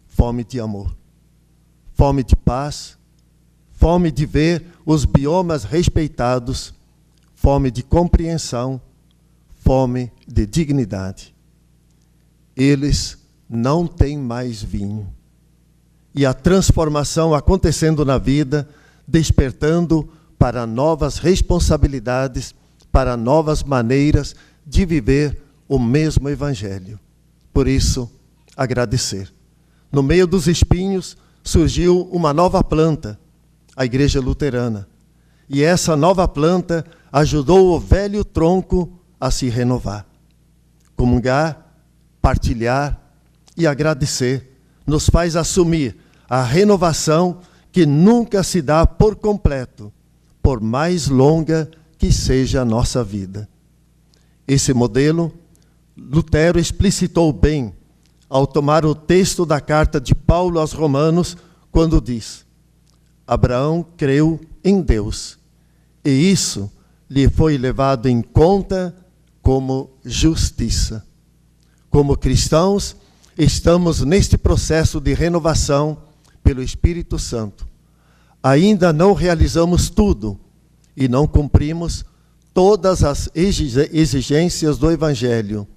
fome de amor. Fome de paz, fome de ver os biomas respeitados, fome de compreensão, fome de dignidade. Eles não têm mais vinho. E a transformação acontecendo na vida, despertando para novas responsabilidades, para novas maneiras de viver o mesmo Evangelho. Por isso, agradecer. No meio dos espinhos surgiu uma nova planta, a Igreja Luterana. E essa nova planta ajudou o velho tronco a se renovar. Comungar, partilhar e agradecer nos faz assumir a renovação que nunca se dá por completo, por mais longa que seja a nossa vida. Esse modelo, Lutero explicitou bem ao tomar o texto da carta de Paulo aos Romanos, quando diz: Abraão creu em Deus, e isso lhe foi levado em conta como justiça. Como cristãos, estamos neste processo de renovação pelo Espírito Santo. Ainda não realizamos tudo e não cumprimos todas as exigências do Evangelho,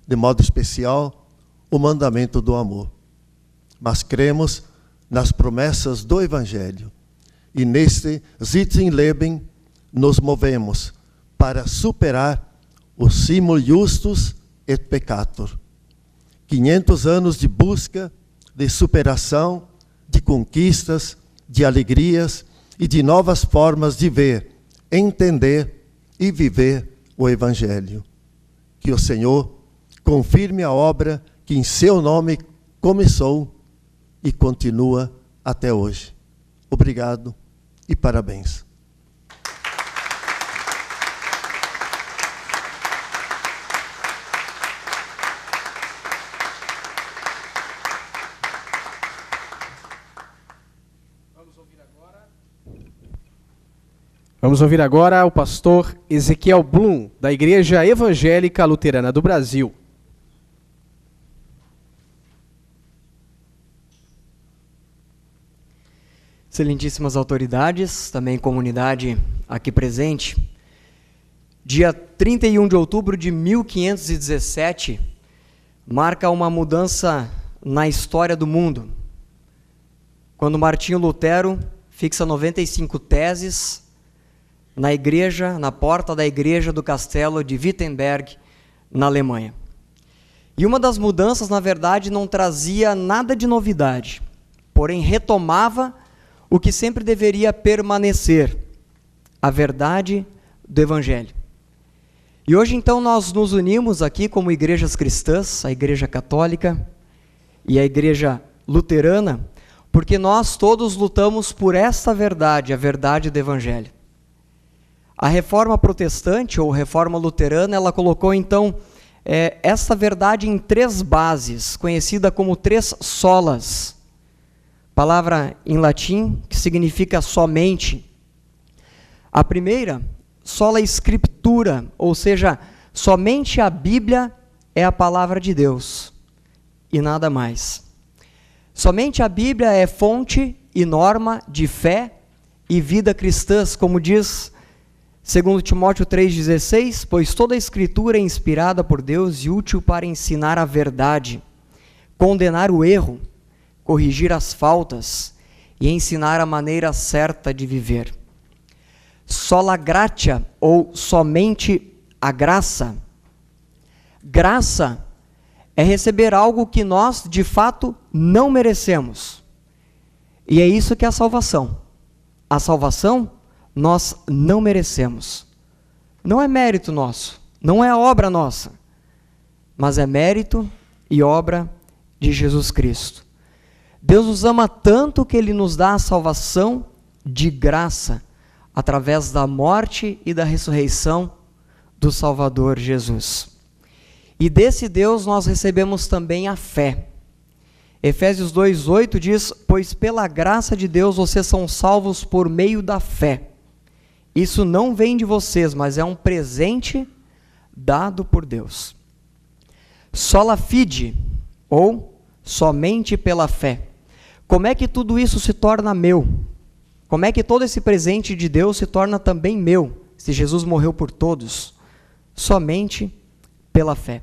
de modo especial, o mandamento do amor. Mas cremos nas promessas do Evangelho e neste Sitzenleben nos movemos para superar o simul justus et peccator. 500 anos de busca, de superação, de conquistas, de alegrias e de novas formas de ver, entender e viver o Evangelho. Que o Senhor confirme a obra que em seu nome começou e continua até hoje. Obrigado e parabéns. Vamos ouvir agora o pastor Ezequiel Blum, da Igreja Evangélica Luterana do Brasil. Excelentíssimas autoridades, também comunidade aqui presente, dia 31 de outubro de 1517 marca uma mudança na história do mundo, quando Martinho Lutero fixa 95 teses na igreja, na porta da igreja do castelo de Wittenberg, na Alemanha. E uma das mudanças, na verdade, não trazia nada de novidade, porém retomava o que sempre deveria permanecer, a verdade do Evangelho. E hoje, então, nós nos unimos aqui como igrejas cristãs, a Igreja Católica e a Igreja Luterana, porque nós todos lutamos por esta verdade, a verdade do Evangelho. A Reforma Protestante, ou Reforma Luterana, ela colocou, então, esta verdade em 3 bases, conhecida como 3 solas. Palavra em latim que significa somente. A primeira, sola scriptura, ou seja, somente a Bíblia é a palavra de Deus e nada mais. Somente a Bíblia é fonte e norma de fé e vida cristãs, como diz 2 Timóteo 3,16, pois toda a Escritura é inspirada por Deus e útil para ensinar a verdade, condenar o erro, corrigir as faltas e ensinar a maneira certa de viver. Sola gratia, ou somente a graça. Graça é receber algo que nós, de fato, não merecemos. E é isso que é a salvação. A salvação, nós não merecemos. Não é mérito nosso, não é obra nossa, mas é mérito e obra de Jesus Cristo. Deus nos ama tanto que Ele nos dá a salvação de graça, através da morte e da ressurreição do Salvador Jesus. E desse Deus nós recebemos também a fé. Efésios 2,8 diz, pois pela graça de Deus vocês são salvos por meio da fé. Isso não vem de vocês, mas é um presente dado por Deus. Sola fide, ou somente pela fé. Como é que tudo isso se torna meu? Como é que todo esse presente de Deus se torna também meu, se Jesus morreu por todos? Somente pela fé.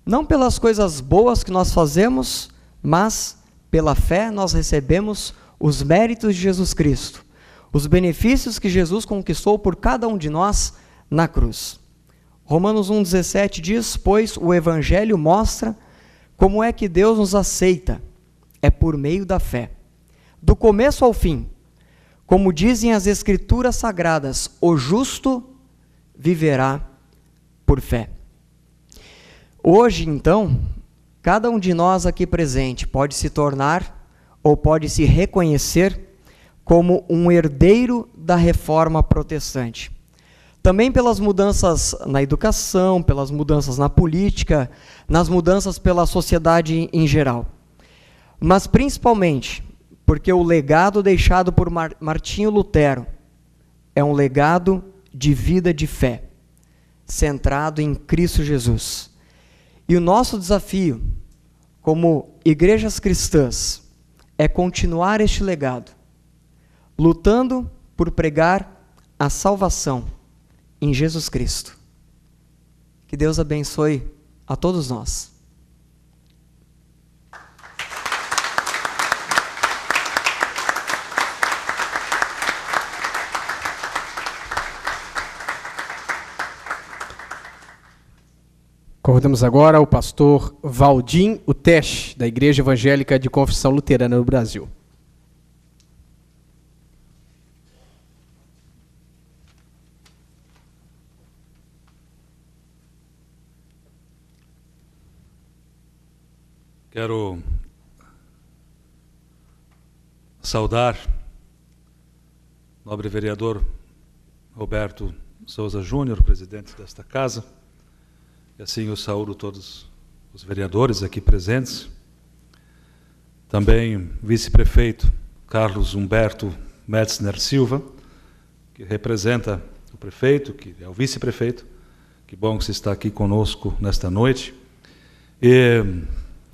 Não pelas coisas boas que nós fazemos, mas pela fé nós recebemos os méritos de Jesus Cristo, os benefícios que Jesus conquistou por cada um de nós na cruz. Romanos 1,17 diz, pois o Evangelho mostra como é que Deus nos aceita, é por meio da fé. Do começo ao fim, como dizem as Escrituras Sagradas, o justo viverá por fé. Hoje, então, cada um de nós aqui presente pode se tornar ou pode se reconhecer como um herdeiro da Reforma Protestante. Também pelas mudanças na educação, pelas mudanças na política, nas mudanças pela sociedade em geral. Mas principalmente porque o legado deixado por Martinho Lutero é um legado de vida de fé, centrado em Cristo Jesus. E o nosso desafio, como igrejas cristãs, é continuar este legado, lutando por pregar a salvação em Jesus Cristo. Que Deus abençoe a todos nós. Convidamos agora o pastor Valdim Utesh, da Igreja Evangélica de Confissão Luterana no Brasil. Quero saudar o nobre vereador Roberto Souza Júnior, presidente desta casa, e assim eu saúdo todos os vereadores aqui presentes. Também vice-prefeito Carlos Humberto Metzner Silva, que representa o prefeito, que é o vice-prefeito. Que bom que você está aqui conosco nesta noite. E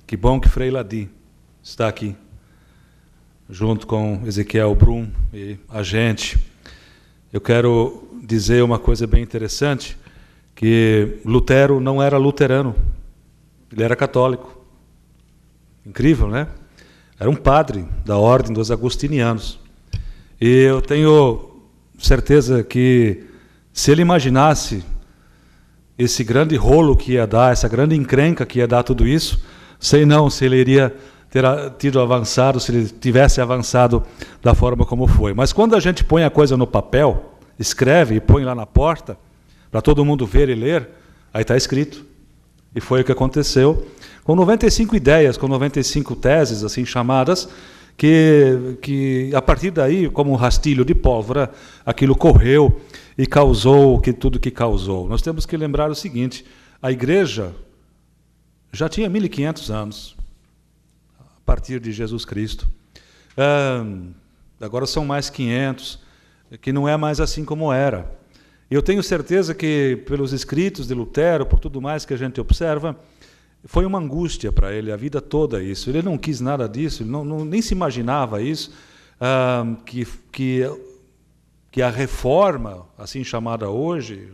que bom que Frei Ladi está aqui, junto com Ezequiel Brum e a gente. Eu quero dizer uma coisa bem interessante, que Lutero não era luterano, ele era católico. Incrível, né? Era um padre da ordem dos agostinianos. E eu tenho certeza que, se ele imaginasse esse grande rolo que ia dar, essa grande encrenca que ia dar tudo isso, sei não se ele iria ter tido avançado, se ele tivesse avançado da forma como foi. Mas quando a gente põe a coisa no papel, escreve e põe lá na porta, para todo mundo ver e ler, aí está escrito. E foi o que aconteceu, com 95 ideias, com 95 teses assim chamadas, que a partir daí, como um rastilho de pólvora, aquilo correu e causou tudo que causou. Nós temos que lembrar o seguinte, a igreja já tinha 1500 anos, a partir de Jesus Cristo. Agora são mais 500, que não é mais assim como era. Eu tenho certeza que, pelos escritos de Lutero, por tudo mais que a gente observa, foi uma angústia para ele a vida toda isso. Ele não quis nada disso, ele nem se imaginava isso, que a reforma, assim chamada hoje,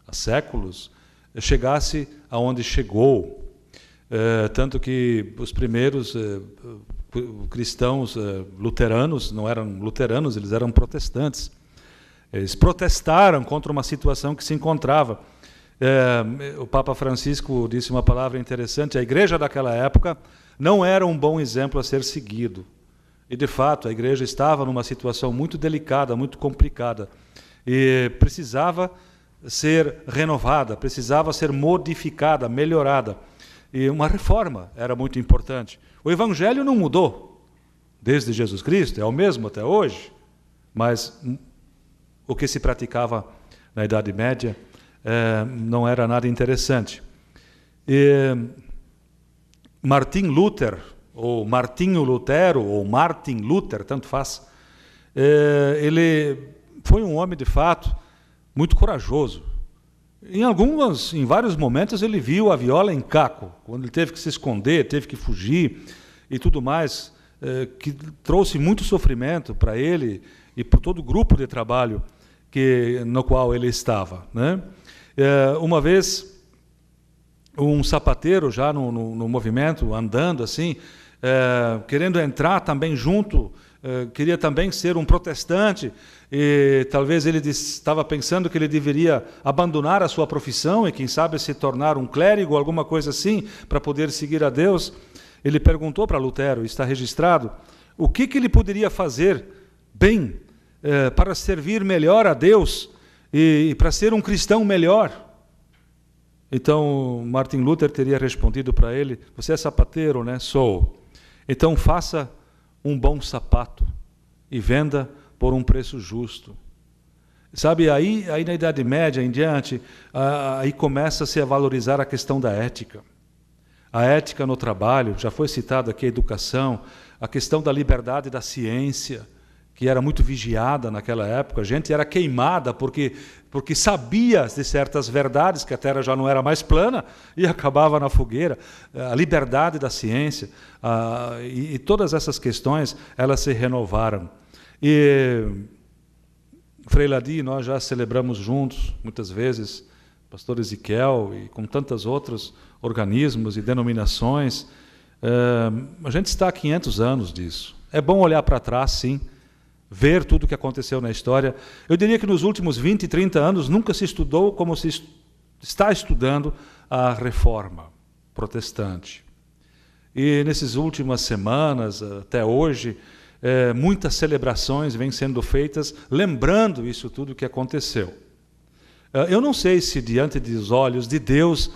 há séculos, chegasse aonde chegou. Tanto que os primeiros cristãos luteranos não eram luteranos, eles eram protestantes. Eles protestaram contra uma situação que se encontrava. O Papa Francisco disse uma palavra interessante, a igreja daquela época não era um bom exemplo a ser seguido. E, de fato, a igreja estava numa situação muito delicada, muito complicada, e precisava ser renovada, precisava ser modificada, melhorada. E uma reforma era muito importante. O Evangelho não mudou desde Jesus Cristo, é o mesmo até hoje, mas o que se praticava na Idade Média não era nada interessante. E Martim Luther, ou Martinho Lutero, ou Martin Luther, tanto faz, ele foi um homem, de fato, muito corajoso. Em vários momentos, ele viu a viola em caco, quando ele teve que se esconder, teve que fugir e tudo mais, que trouxe muito sofrimento para ele e para todo o grupo de trabalho no qual ele estava, né? Uma vez, um sapateiro já no movimento, andando assim, querendo entrar também junto, queria também ser um protestante, e talvez ele estava pensando que ele deveria abandonar a sua profissão e, quem sabe, se tornar um clérigo, alguma coisa assim, para poder seguir a Deus. Ele perguntou para Lutero, está registrado, o que ele poderia fazer bem para servir melhor a Deus e para ser um cristão melhor. Então, Martin Luther teria respondido para ele, você é sapateiro, né? Sou. Então, faça um bom sapato e venda por um preço justo. Sabe, aí na Idade Média em diante, aí começa-se a valorizar a questão da ética. A ética no trabalho, já foi citada aqui a educação, a questão da liberdade da ciência, que era muito vigiada naquela época. A gente era queimada porque sabia de certas verdades, que a Terra já não era mais plana, e acabava na fogueira. A liberdade da ciência, e todas essas questões, elas se renovaram. E Frei Ladi, nós já celebramos juntos, muitas vezes, pastor Ezequiel, e com tantos outros organismos e denominações. A gente está há 500 anos disso. É bom olhar para trás, sim, ver tudo o que aconteceu na história. Eu diria que nos últimos 20, 30 anos nunca se estudou como se está estudando a reforma protestante. E nessas últimas semanas, até hoje, muitas celebrações vêm sendo feitas lembrando isso tudo que aconteceu. Eu não sei se diante dos olhos de Deus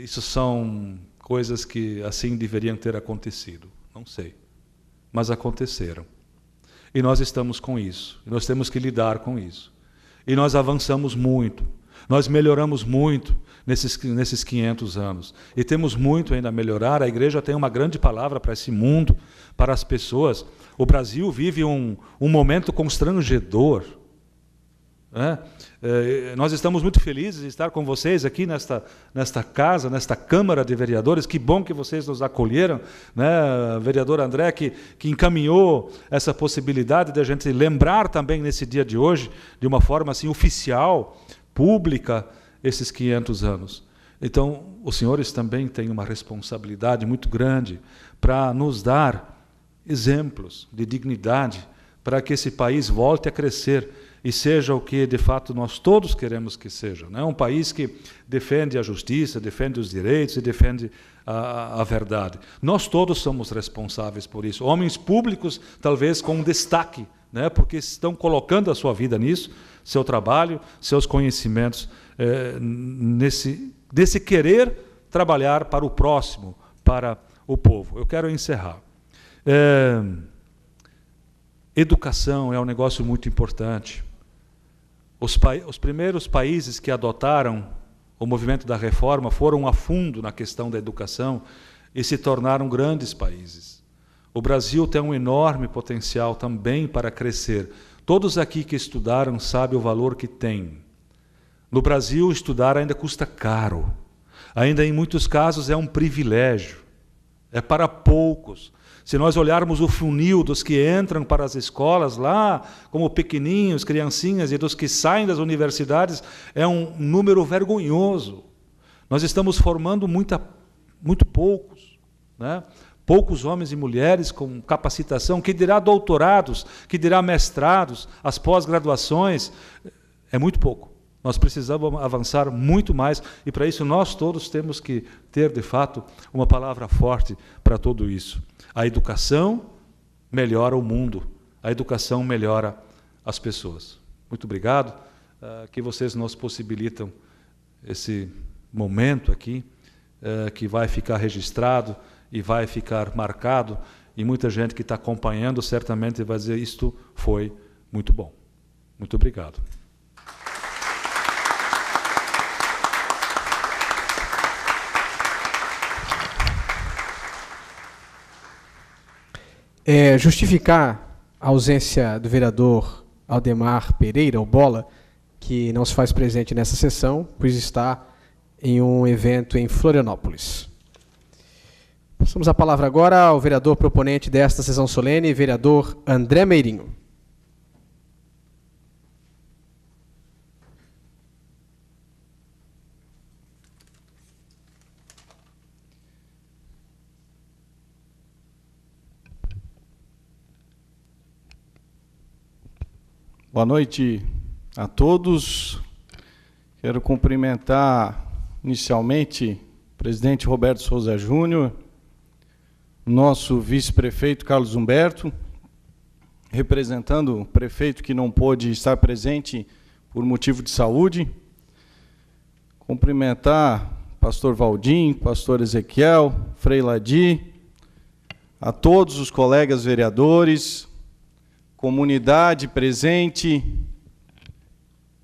isso são coisas que assim deveriam ter acontecido. Não sei. Mas aconteceram. E nós estamos com isso. E nós temos que lidar com isso. E nós avançamos muito. Nós melhoramos muito nesses 500 anos. E temos muito ainda a melhorar. A igreja tem uma grande palavra para esse mundo, para as pessoas. O Brasil vive um momento constrangedor. Nós estamos muito felizes de estar com vocês aqui nesta casa, nesta Câmara de Vereadores. Que bom que vocês nos acolheram, né? O vereador André que encaminhou essa possibilidade de a gente lembrar também nesse dia de hoje, de uma forma assim oficial, pública, esses 500 anos. Então, os senhores também têm uma responsabilidade muito grande para nos dar exemplos de dignidade, para que esse país volte a crescer e seja o que, de fato, nós todos queremos que seja. Né? Um país que defende a justiça, defende os direitos e defende a verdade. Nós todos somos responsáveis por isso. Homens públicos, talvez com destaque, né? Porque estão colocando a sua vida nisso, seu trabalho, seus conhecimentos, nesse querer trabalhar para o próximo, para o povo. Eu quero encerrar. Educação é um negócio muito importante. Os primeiros países que adotaram o movimento da reforma foram a fundo na questão da educação e se tornaram grandes países. O Brasil tem um enorme potencial também para crescer. Todos aqui que estudaram sabem o valor que tem. No Brasil, estudar ainda custa caro. Ainda, em muitos casos, é um privilégio. É para poucos. Se nós olharmos o funil dos que entram para as escolas lá, como pequeninhos, criancinhas, e dos que saem das universidades, é um número vergonhoso. Nós estamos formando muito poucos, né? Poucos homens e mulheres com capacitação, que dirá doutorados, que dirá mestrados, as pós-graduações, é muito pouco. Nós precisamos avançar muito mais, e para isso nós todos temos que ter, de fato, uma palavra forte para tudo isso. A educação melhora o mundo, a educação melhora as pessoas. Muito obrigado, que vocês nos possibilitam esse momento aqui, que vai ficar registrado e vai ficar marcado, e muita gente que está acompanhando certamente vai dizer: isto foi muito bom. Muito obrigado. Justificar a ausência do vereador Aldemar Pereira, o Bola, que não se faz presente nessa sessão, pois está em um evento em Florianópolis. Passamos a palavra agora ao vereador proponente desta sessão solene, vereador André Meirinho. Boa noite a todos. Quero cumprimentar inicialmente o presidente Roberto Souza Júnior, nosso vice-prefeito Carlos Humberto, representando o prefeito que não pôde estar presente por motivo de saúde. Cumprimentar pastor Valdim, pastor Ezequiel, Frei Ladi, a todos os colegas vereadores, comunidade presente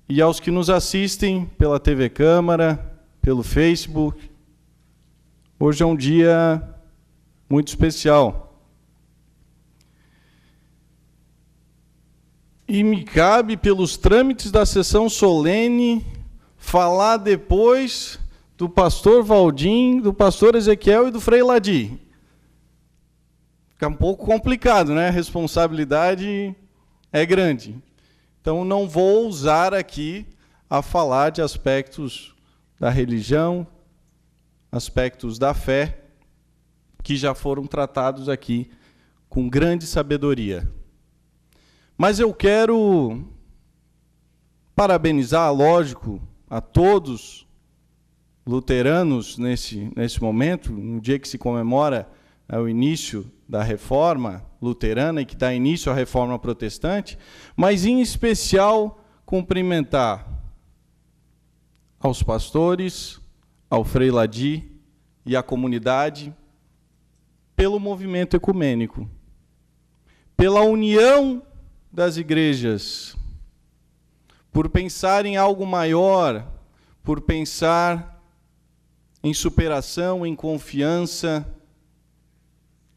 e aos que nos assistem pela TV Câmara, pelo Facebook. Hoje é um dia muito especial. E me cabe, pelos trâmites da sessão solene, falar depois do pastor Valdim, do pastor Ezequiel e do Frei Ladi. Fica um pouco complicado, né? A responsabilidade é grande. Então, não vou ousar aqui a falar de aspectos da religião, aspectos da fé, que já foram tratados aqui com grande sabedoria. Mas eu quero parabenizar, lógico, a todos luteranos nesse momento, no dia que se comemora o início da reforma luterana e que dá início à reforma protestante, mas em especial cumprimentar aos pastores, ao Frei Ladi e à comunidade pelo movimento ecumênico, pela união das igrejas, por pensar em algo maior por pensar em superação, em confiança,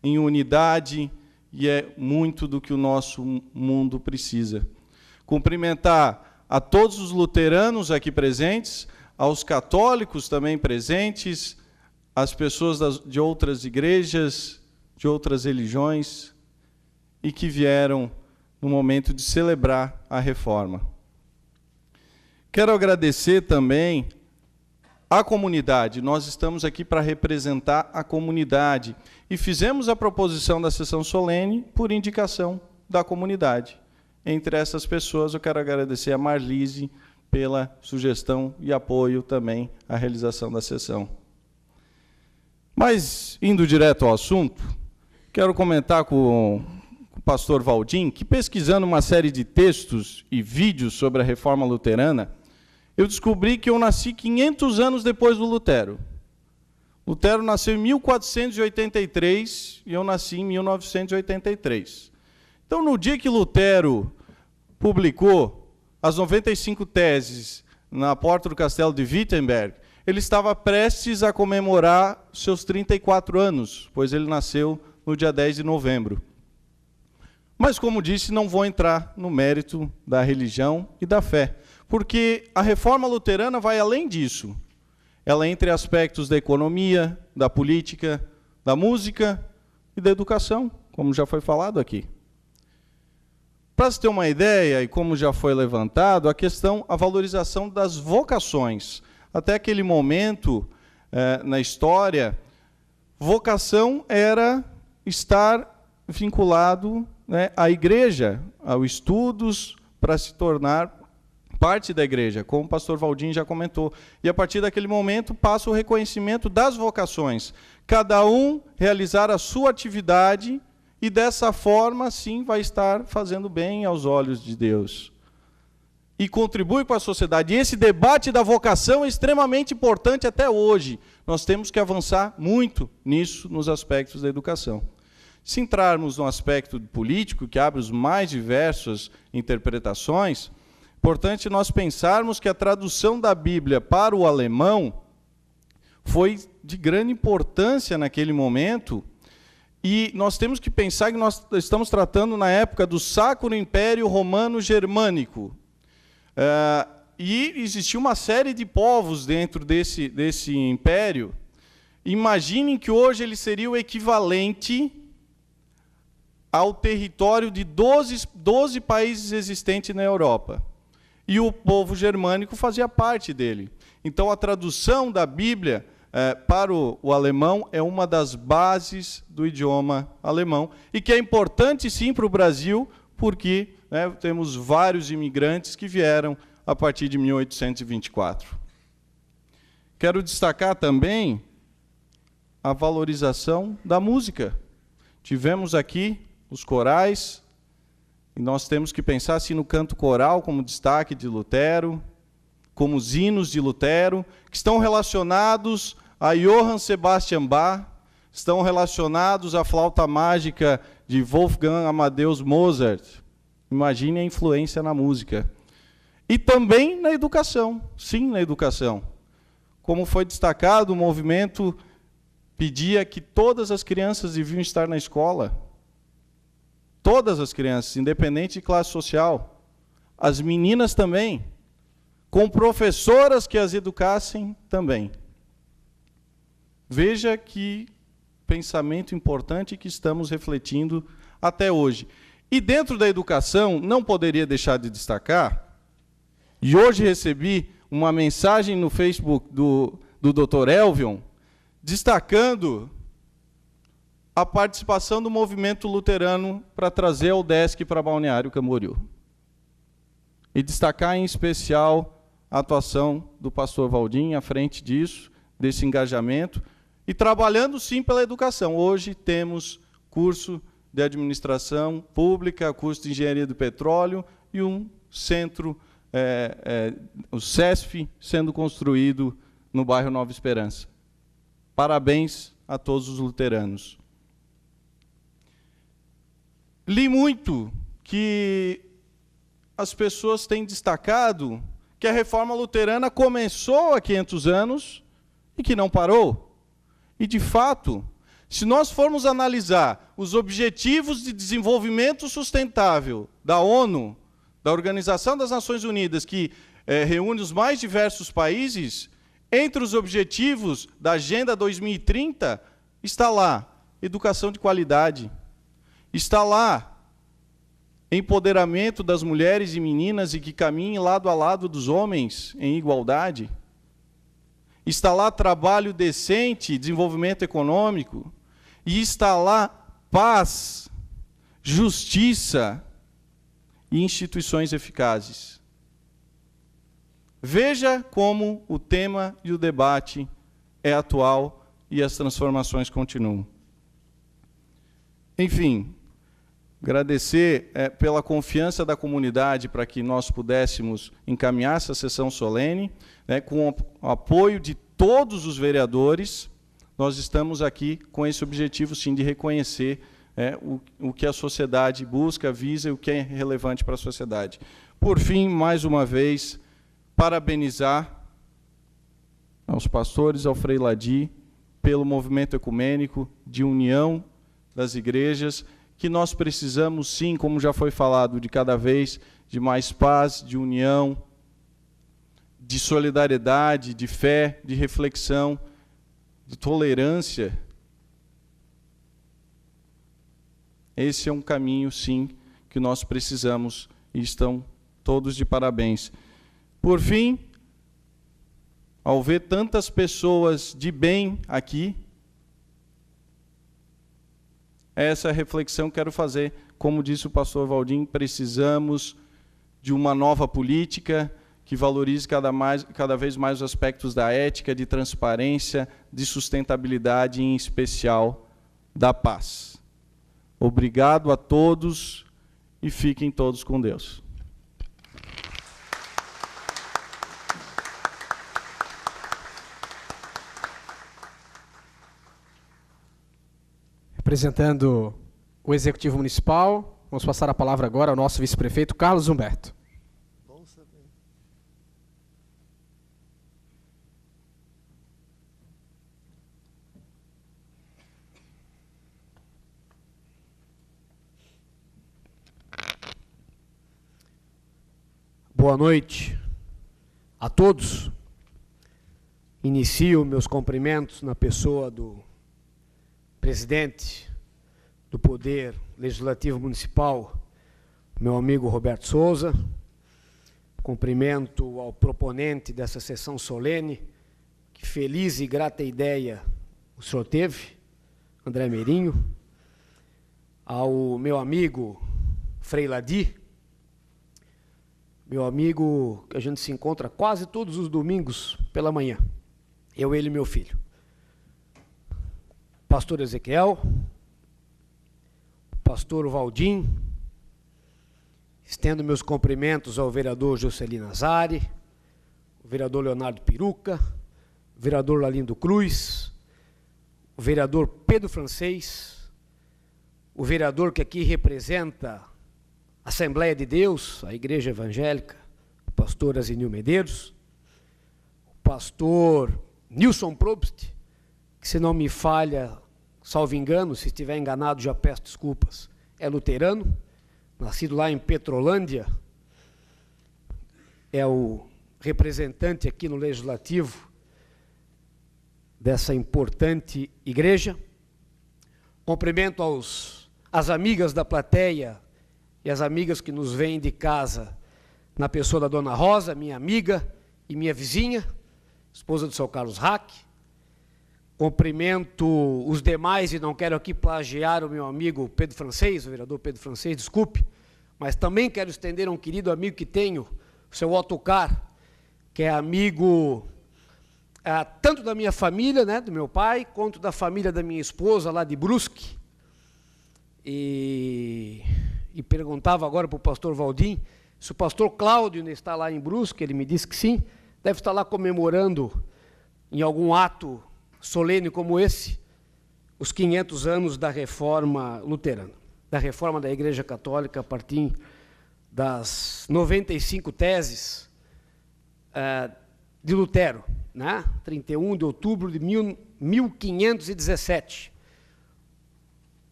em unidade, e é muito do que o nosso mundo precisa. Cumprimentar a todos os luteranos aqui presentes, aos católicos também presentes, as pessoas de outras igrejas, de outras religiões, e que vieram no momento de celebrar a reforma. Quero agradecer também à comunidade. Nós estamos aqui para representar a comunidade e fizemos a proposição da sessão solene por indicação da comunidade. Entre essas pessoas, eu quero agradecer a Marlise pela sugestão e apoio também à realização da sessão. Mas, indo direto ao assunto, quero comentar com o pastor Valdim, que pesquisando uma série de textos e vídeos sobre a reforma luterana, eu descobri que eu nasci 500 anos depois do Lutero. Lutero nasceu em 1483 e eu nasci em 1983. Então, no dia que Lutero publicou as 95 teses na porta do castelo de Wittenberg, ele estava prestes a comemorar seus 34 anos, pois ele nasceu no dia 10 de novembro. Mas, como disse, não vou entrar no mérito da religião e da fé, porque a reforma luterana vai além disso. Ela entra em aspectos da economia, da política, da música e da educação, como já foi falado aqui. Para se ter uma ideia, e como já foi levantado, a valorização das vocações. Até aquele momento, na história, vocação era estar vinculado, né, à igreja, aos estudos, para se tornar parte da igreja, como o pastor Valdim já comentou. E a partir daquele momento passa o reconhecimento das vocações. Cada um realizar a sua atividade e dessa forma, sim, vai estar fazendo bem aos olhos de Deus. E contribui para a sociedade. E esse debate da vocação é extremamente importante até hoje. Nós temos que avançar muito nisso, nos aspectos da educação. Se entrarmos no aspecto político, que abre os mais diversas interpretações, é importante nós pensarmos que a tradução da Bíblia para o alemão foi de grande importância naquele momento, e nós temos que pensar que nós estamos tratando na época do Sacro Império Romano Germânico. E existia uma série de povos dentro desse império. Imaginem que hoje ele seria o equivalente ao território de 12 países existentes na Europa. E o povo germânico fazia parte dele. Então, a tradução da Bíblia para o alemão é uma das bases do idioma alemão, e que é importante, sim, para o Brasil, porque, né, temos vários imigrantes que vieram a partir de 1824. Quero destacar também a valorização da música. Tivemos aqui os corais, e nós temos que pensar assim no canto coral como destaque de Lutero, como os hinos de Lutero, que estão relacionados a Johann Sebastian Bach, estão relacionados à flauta mágica de Wolfgang Amadeus Mozart. Imagine a influência na música. E também na educação, sim, na educação. Como foi destacado, o movimento pedia que todas as crianças deviam estar na escola. Todas as crianças, independente de classe social. As meninas também. Com professoras que as educassem também. Veja que pensamento importante que estamos refletindo até hoje. E dentro da educação, não poderia deixar de destacar, e hoje recebi uma mensagem no Facebook do Dr. Elvion, destacando a participação do movimento luterano para trazer a UDESC para Balneário Camboriú. E destacar em especial a atuação do pastor Valdim à frente disso, desse engajamento, e trabalhando sim pela educação. Hoje temos curso de administração pública, curso de engenharia do petróleo e um centro, o CESF, sendo construído no bairro Nova Esperança. Parabéns a todos os luteranos. Li muito que as pessoas têm destacado que a reforma luterana começou há 500 anos e que não parou. E, de fato, se nós formos analisar os Objetivos de Desenvolvimento Sustentável da ONU, da Organização das Nações Unidas, que reúne os mais diversos países, entre os objetivos da Agenda 2030, está lá educação de qualidade, está lá empoderamento das mulheres e meninas e que caminhem lado a lado dos homens em igualdade, está lá trabalho decente, desenvolvimento econômico, e está lá paz, justiça e instituições eficazes. Veja como o tema e o debate é atual e as transformações continuam. Enfim, agradecer pela confiança da comunidade para que nós pudéssemos encaminhar essa sessão solene, com o apoio de todos os vereadores. Nós estamos aqui com esse objetivo, sim, de reconhecer o que a sociedade busca, visa e o que é relevante para a sociedade. Por fim, mais uma vez, parabenizar aos pastores, ao Frei Ladi, pelo movimento ecumênico de união das igrejas, que nós precisamos, sim, como já foi falado, de cada vez de mais paz, de união, de solidariedade, de fé, de reflexão, de tolerância. Esse é um caminho, sim, que nós precisamos e estão todos de parabéns. Por fim, ao ver tantas pessoas de bem aqui, essa reflexão quero fazer, como disse o pastor Valdim, precisamos de uma nova política que valorize cada vez mais os aspectos da ética, de transparência, de sustentabilidade e, em especial, da paz. Obrigado a todos e fiquem todos com Deus. Representando o Executivo Municipal, vamos passar a palavra agora ao nosso vice-prefeito, Carlos Humberto. Boa noite a todos. Inicio meus cumprimentos na pessoa do presidente do Poder Legislativo Municipal, meu amigo Roberto Souza. Cumprimento ao proponente dessa sessão solene, que feliz e grata ideia o senhor teve, André Meirinho. Ao meu amigo Frei Ladi, meu amigo que a gente se encontra quase todos os domingos pela manhã, eu, ele e meu filho. Pastor Ezequiel, pastor Valdim, estendo meus cumprimentos ao vereador Juscelino Nazari, o vereador Leonardo Peruca, o vereador Lalindo Cruz, o vereador Pedro Francês, o vereador que aqui representa a Assembleia de Deus, a Igreja Evangélica, o pastor Azinil Medeiros, o pastor Nilson Probst, que, se não me falha, salvo engano, se estiver enganado, já peço desculpas, é luterano, nascido lá em Petrolândia, é o representante aqui no Legislativo dessa importante igreja. Cumprimento as amigas da plateia e as amigas que nos vêm de casa, na pessoa da Dona Rosa, minha amiga e minha vizinha, esposa do seu Carlos Rack. Cumprimento os demais, e não quero aqui plagiar o meu amigo Pedro Francês, o vereador Pedro Francês, desculpe, mas também quero estender a um querido amigo que tenho, o seu Otocar, que é amigo tanto da minha família, né, do meu pai, quanto da família da minha esposa, lá de Brusque. E perguntava agora para o pastor Valdim se o pastor Cláudio está lá em Brusque. Ele me disse que sim, deve estar lá comemorando em algum ato solene como esse, os 500 anos da reforma luterana, da reforma da Igreja Católica, a partir das 95 teses de Lutero, né? 31 de outubro de 1517.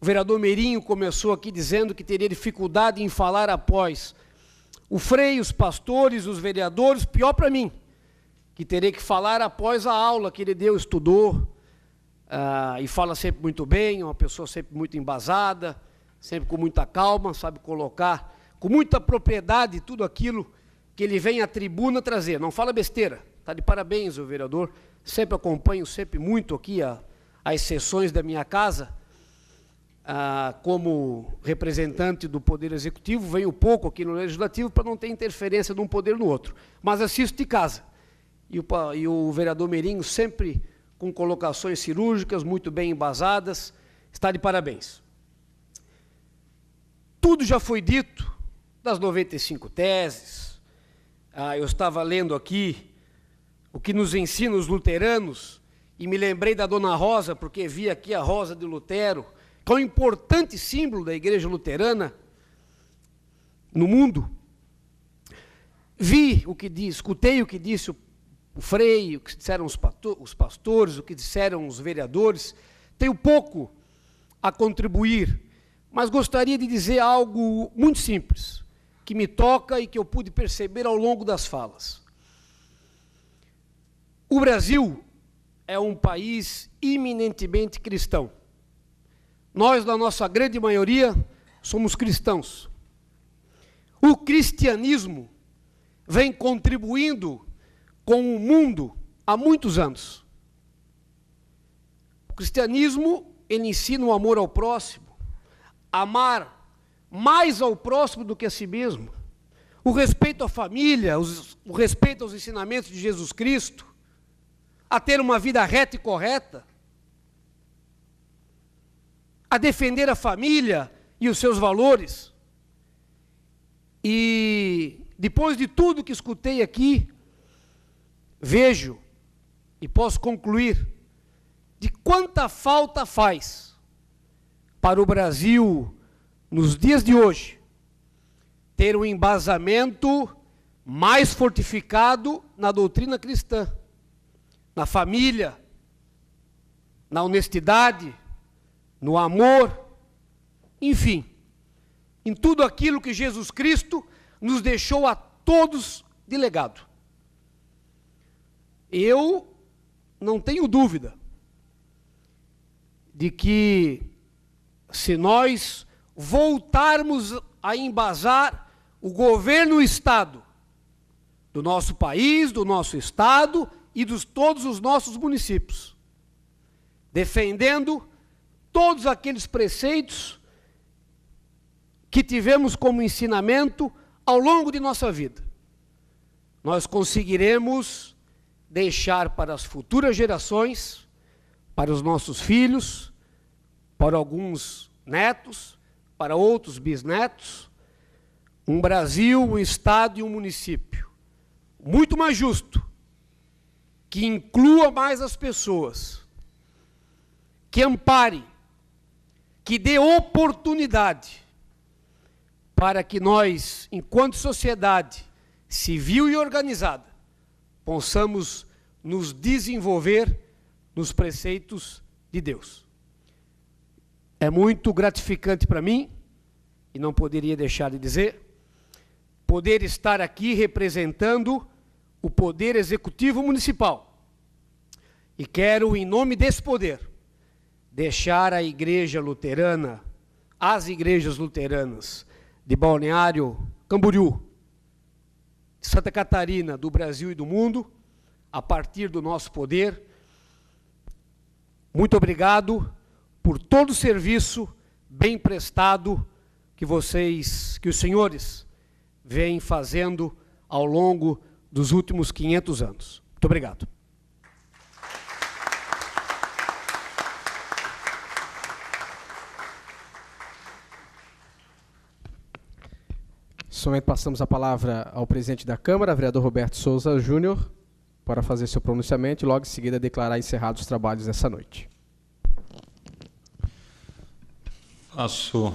O vereador Meirinho começou aqui dizendo que teria dificuldade em falar após o Frei, os pastores, os vereadores, pior para mim, que teria que falar após a aula que ele deu, estudou, e fala sempre muito bem, uma pessoa sempre muito embasada, sempre com muita calma, sabe colocar com muita propriedade tudo aquilo que ele vem à tribuna trazer. Não fala besteira. Está de parabéns, o vereador. Sempre acompanho, sempre muito aqui as sessões da minha casa, como representante do Poder Executivo, venho pouco aqui no Legislativo para não ter interferência de um poder no outro, mas assisto de casa. E o vereador Meirinho sempre com colocações cirúrgicas, muito bem embasadas, está de parabéns. Tudo já foi dito, das 95 teses, eu estava lendo aqui o que nos ensina os luteranos, e me lembrei da Dona Rosa, porque vi aqui a Rosa de Lutero, que é um importante símbolo da Igreja Luterana no mundo. Vi o que diz, escutei o que disse o Frei, o que disseram os pastores, o que disseram os vereadores. Tenho pouco a contribuir, mas gostaria de dizer algo muito simples, que me toca e que eu pude perceber ao longo das falas. O Brasil é um país eminentemente cristão. Nós, na nossa grande maioria, somos cristãos. O cristianismo vem contribuindo com o mundo há muitos anos. O cristianismo, ele ensina o amor ao próximo, amar mais ao próximo do que a si mesmo, o respeito à família, o respeito aos ensinamentos de Jesus Cristo, a ter uma vida reta e correta, a defender a família e os seus valores. E depois de tudo que escutei aqui, vejo e posso concluir de quanta falta faz para o Brasil, nos dias de hoje, ter um embasamento mais fortificado na doutrina cristã, na família, na honestidade, no amor, enfim, em tudo aquilo que Jesus Cristo nos deixou a todos de legado. Eu não tenho dúvida de que, se nós voltarmos a embasar o governo e o Estado do nosso país, do nosso Estado e de todos os nossos municípios, defendendo todos aqueles preceitos que tivemos como ensinamento ao longo de nossa vida, nós conseguiremos deixar para as futuras gerações, para os nossos filhos, para alguns netos, para outros bisnetos, um Brasil, um Estado e um município muito mais justo, que inclua mais as pessoas, que ampare, que dê oportunidade para que nós, enquanto sociedade civil e organizada, possamos nos desenvolver nos preceitos de Deus. É muito gratificante para mim, e não poderia deixar de dizer, poder estar aqui representando o Poder Executivo Municipal. E quero, em nome desse poder, deixar a Igreja Luterana, as igrejas luteranas de Balneário Camboriú, de Santa Catarina, do Brasil e do mundo, a partir do nosso poder. Muito obrigado por todo o serviço bem prestado que os senhores vêm fazendo ao longo dos últimos 500 anos. Muito obrigado. Nesse momento passamos a palavra ao presidente da Câmara, vereador Roberto Souza Júnior, para fazer seu pronunciamento e logo em seguida declarar encerrados os trabalhos dessa noite. Faço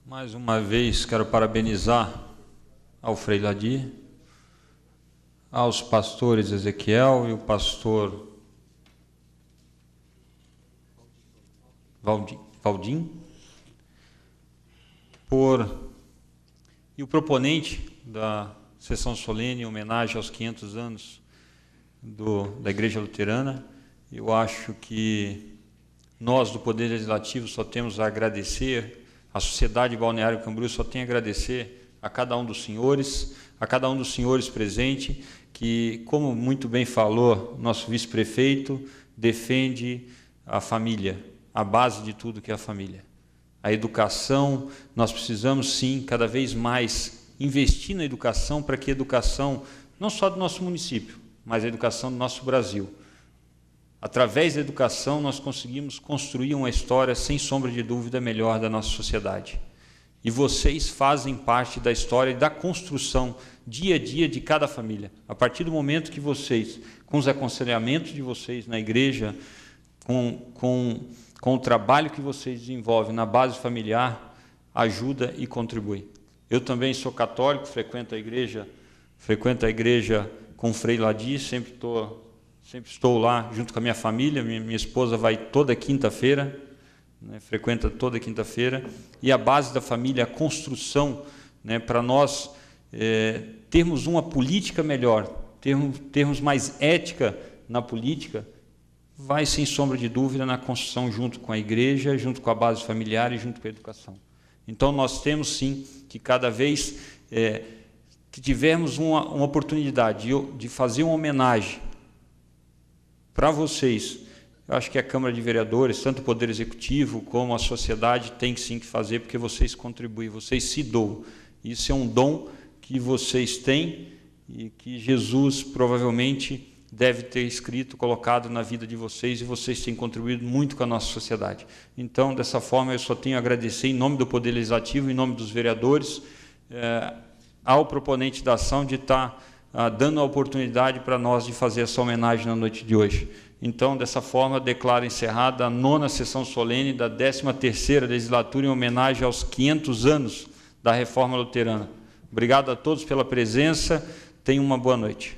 mais uma vez, quero parabenizar ao Frei Ladir aos pastores Ezequiel e o pastor Valdim, e o proponente da sessão solene em homenagem aos 500 anos da Igreja Luterana. Eu acho que nós, do Poder Legislativo, só temos a agradecer, a sociedade Balneário Camboriú só tem a agradecer a cada um dos senhores presente, que, como muito bem falou nosso vice-prefeito, defende a família, a base de tudo que é a família. A educação, nós precisamos sim, cada vez mais, investir na educação, para que a educação, não só do nosso município, mas a educação do nosso Brasil. Através da educação, nós conseguimos construir uma história, sem sombra de dúvida, melhor da nossa sociedade. E vocês fazem parte da história e da construção, dia a dia, de cada família. A partir do momento que vocês, com os aconselhamentos de vocês na igreja, com o trabalho que vocês desenvolvem na base familiar, ajuda e contribui. Eu também sou católico, frequento a igreja com o Frei Ladir, sempre estou lá junto com a minha família. Minha esposa vai toda quinta-feira, né, frequenta toda quinta-feira, e a base da família, a construção, né, para nós termos uma política melhor, termos mais ética na política, vai, sem sombra de dúvida, na construção junto com a igreja, junto com a base familiar e junto com a educação. Então, nós temos, sim, que cada vez que tivermos uma oportunidade de fazer uma homenagem para vocês, eu acho que a Câmara de Vereadores, tanto o Poder Executivo como a sociedade, tem sim que fazer, porque vocês contribuem, vocês se doam. Isso é um dom que vocês têm e que Jesus provavelmente deve ter escrito, colocado na vida de vocês, e vocês têm contribuído muito com a nossa sociedade. Então, dessa forma, eu só tenho a agradecer, em nome do Poder Legislativo, em nome dos vereadores, ao proponente da ação de estar dando a oportunidade para nós de fazer essa homenagem na noite de hoje. Então, dessa forma, declaro encerrada a 9ª sessão solene da 13ª legislatura em homenagem aos 500 anos da Reforma Luterana. Obrigado a todos pela presença. Tenham uma boa noite.